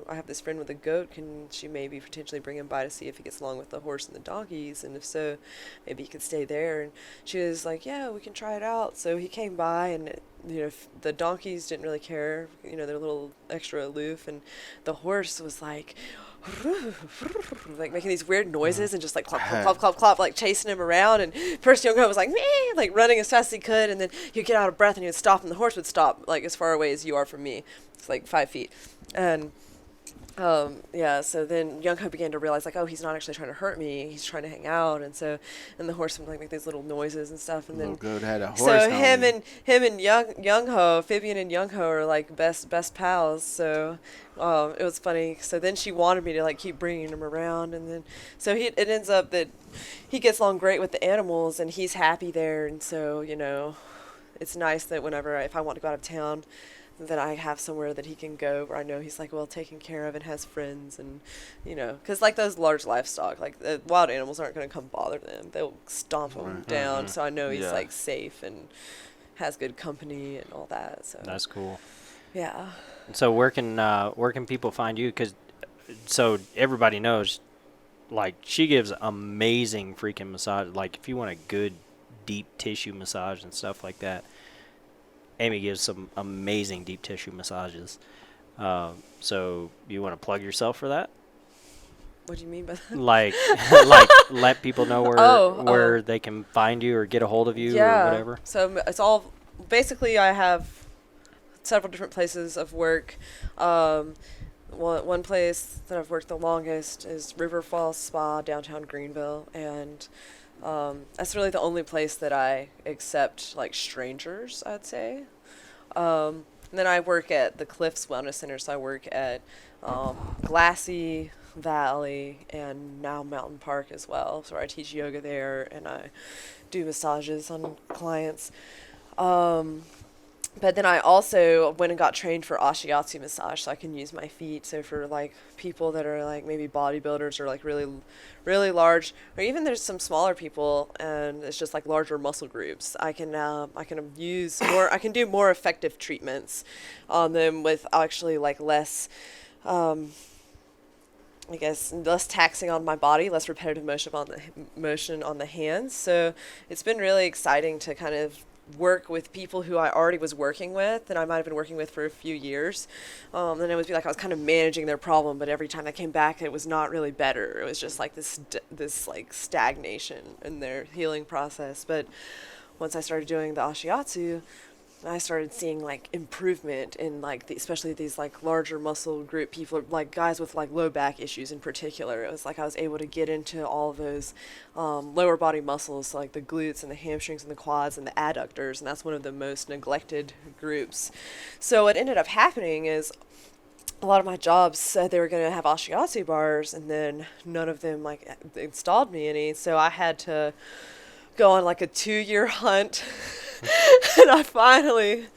I have this friend with a goat. Can she maybe potentially bring him by to see if he gets along with the horse and the donkeys? And if so, maybe he could stay there. And she was like, yeah, we can try it out. So he came by, and, the donkeys didn't really care. They're a little extra aloof. And the horse was like, like making these weird noises and just like clop, clop, clop, clop, clop, like chasing him around. And first Young Ho was like, meh, like running as fast as he could, and then he'd get out of breath and he would stop, and the horse would stop like as far away as you are from me. It's like 5 feet. And Yeah, so then Young Ho began to realize, like, oh, he's not actually trying to hurt me. He's trying to hang out. And the horse would, like, make these little noises and stuff. And Little then, good had a horse. so homie. him and Young Ho, Vivian and Young Ho are, like, best pals. So, it was funny. So then she wanted me to, like, keep bringing him around. And then, so it ends up that he gets along great with the animals and he's happy there. And so, you know, it's nice that if I want to go out of town, that I have somewhere that he can go where I know he's like well taken care of and has friends, and you know, because like those large livestock, like the wild animals aren't going to come bother them, they'll stomp them down. So I know he's like safe and has good company and all that. So That's cool. Yeah. So where can people find you? Because so everybody knows, like, she gives amazing freaking massage. Like, if you want a good deep tissue massage and stuff like that, Amy gives some amazing deep tissue massages. So you want to plug yourself for that? What do you mean by that? Like, let people know where they can find you or get a hold of you or whatever. So it's all basically I have several different places of work. One place that I've worked the longest is River Falls Spa, downtown Greenville, and that's really the only place that I accept like strangers, I'd say. And then I work at the Cliffs Wellness Center, so I work at Glassy Valley and now Mountain Park as well. So I teach yoga there and I do massages on clients. But then I also went and got trained for ashiatsu massage, so I can use my feet. So for like people that are like maybe bodybuilders or like really, really large, or even there's some smaller people and it's just like larger muscle groups, I can do more effective treatments on them with actually like less, I guess, less taxing on my body, less repetitive motion on the hands. So it's been really exciting to kind of work with people who I already was working with and I might have been working with for a few years. And it would be like I was kind of managing their problem, but every time I came back, it was not really better. It was just like this like stagnation in their healing process. But once I started doing the ashiatsu, I started seeing like improvement in like especially these like larger muscle group people, like guys with like low back issues in particular. It was like I was able to get into all of those lower body muscles, so like the glutes and the hamstrings and the quads and the adductors, and that's one of the most neglected groups. So what ended up happening is a lot of my jobs said they were going to have ashiatsu bars, and then none of them like installed me any. So I had to go on like a 2-year hunt. And I finally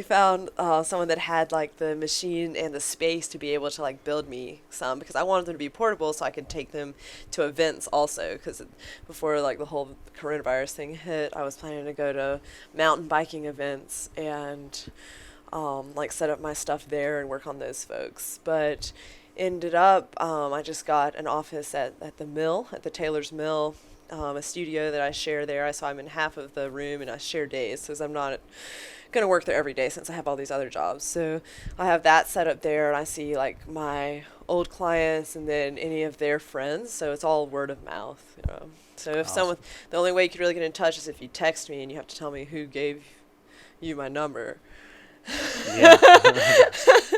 found someone that had like the machine and the space to be able to like build me some, because I wanted them to be portable so I could take them to events also, because before like the whole coronavirus thing hit, I was planning to go to mountain biking events and like set up my stuff there and work on those folks. But ended up I just got an office at the mill, at the Taylor's Mill, a studio that I share there. So I'm in half of the room and I share days because I'm not going to work there every day since I have all these other jobs. So I have that set up there and I see like my old clients and then any of their friends. So it's all word of mouth, you know. So if someone, the only way you could really get in touch is if you text me and you have to tell me who gave you my number. Yeah.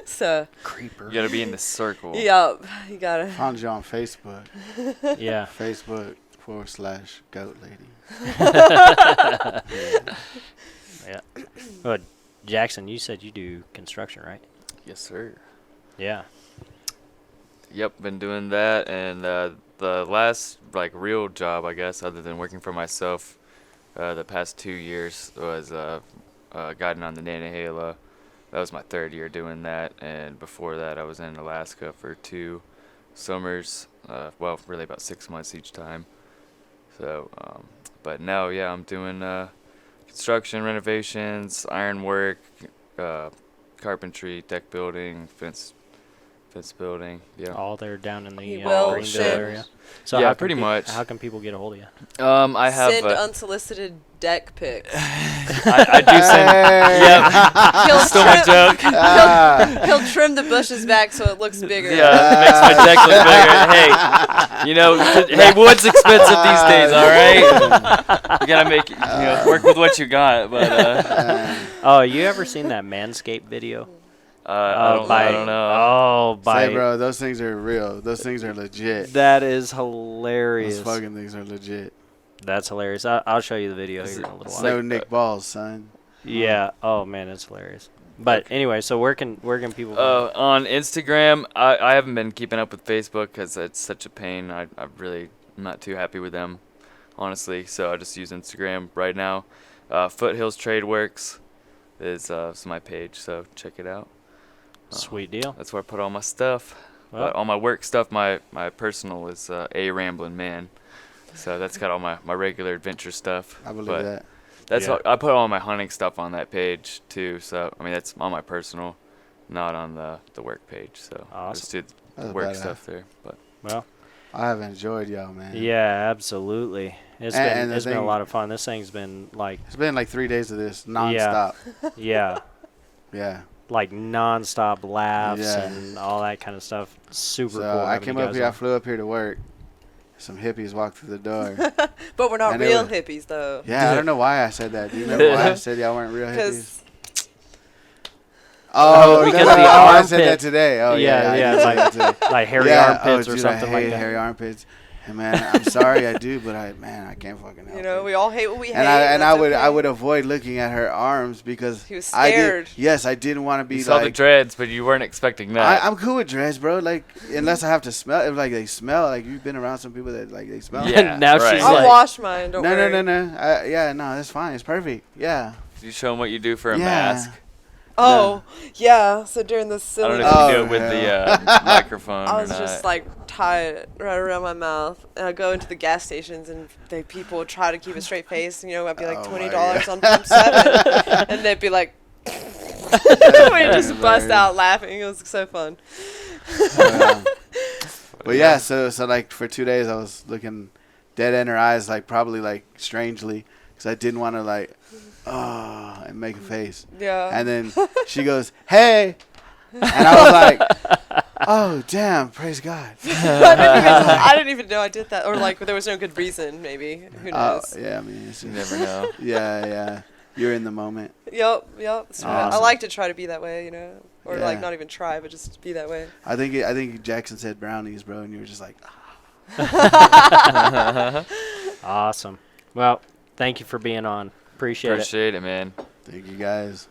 So Creeper. You gotta be in the circle. Yep, you gotta. Found you on Facebook. Yeah. Facebook.com/goat lady. Yeah. Well, Jackson, you said you do construction, right? Yes, sir. Yeah. Yep, been doing that, and the last like real job, I guess, other than working for myself, the past 2 years was guiding on the Nantahala. That was my 3rd year doing that, and before that, I was in Alaska for 2 summers. Well, really about 6 months each time. So, but now, yeah, I'm doing construction, renovations, ironwork, carpentry, deck building, fence building. Yeah. All there down in the Well, Greenville shit. area. So Yeah, how can pretty much. How can people get a hold of you? I have. Send unsolicited deck pics. I do send. Yep. He'll Still my joke. He'll trim the bushes back so it looks bigger. Yeah, it makes my deck look bigger. Hey, hey, wood's expensive these days, all right? You gotta make work with what you got. But Oh, you ever seen that Manscaped video? I don't know. Oh, Say, by bro, those things are real. Those things are legit. that is hilarious. Those fucking things are legit. That's hilarious. I'll show you the video Is here in it- a little it's while. No like, Nick Balls, son. Yeah. Oh man, it's hilarious. But anyway, so where can people? Find it? On Instagram, I haven't been keeping up with Facebook because it's such a pain. I'm not too happy with them, honestly. So I just use Instagram right now. Foothills Trade Works is my page, so check it out. Sweet deal. That's where I put all my stuff. Well, But all my work stuff, my personal is A Ramblin' Man. So that's got all my regular adventure stuff. I believe But that. That's Yeah. what, I put all my hunting stuff on that page too. So I mean that's on my personal, not on the work page. So I just Awesome. did That's work badass. stuff there. But well, I have enjoyed y'all, man. yeah, absolutely. It's And the been a thing- lot of fun. This thing's been like It's been like 3 days of this nonstop. yeah, Yeah. like nonstop laughs Yeah. and all that kind of stuff. Super So cool. I having came you up guys here. I on. flew up here to work. Some hippies walked through the door. But we're not And it real was- hippies, though. Yeah, I don't know why I said that. Do you remember why I said y'all weren't real hippies? Because Oh, because no, the I said armpit- that today. Oh, yeah, I yeah, did say like- that today. Like hairy Yeah, armpits oh, or dude, something I like hate that. hairy armpits. And man, I'm sorry I do, but I can't fucking help you know, it. we all hate what we hate. And I that's would okay. avoid looking at her arms because He was I scared. did. Yes, I didn't want to be you saw the like. dreads, but you weren't expecting that. I'm cool with dreads, bro. Like unless I have to smell, if like they smell, like you've been around some people that like they smell. Yeah, Now right. she's I'll like, wash mine. Don't No, worry. no. Yeah, no, that's fine. It's perfect. Yeah. You show them what you do for a Yeah. mask. Oh, yeah. So during the I silly, don't know if you Oh, can do it with yeah. the microphone. I or was not. just like tied right around my mouth, and I go into the gas stations, and people would try to keep a straight face. You know, I'd be like Oh my $20 God. on pump 7, and they'd be like, we just bust out laughing. It was so fun. But yeah, so like for 2 days I was looking dead in her eyes, like probably like strangely, because I didn't want to like, and make a face. Yeah. And then she goes, "Hey," and I was like, "Oh damn, praise God." I didn't even know I did that, or like there was no good reason. Maybe who knows? Yeah, I mean, it's You just, never know. yeah. You're in the moment. Yep. So I Awesome. like to try to be that way, you know, or like Yeah. not even try, but just be that way. I think Jackson said brownies, bro, and you were just like, awesome. Well, thank you for being on. Appreciate it. Appreciate it, man. "Thank you guys."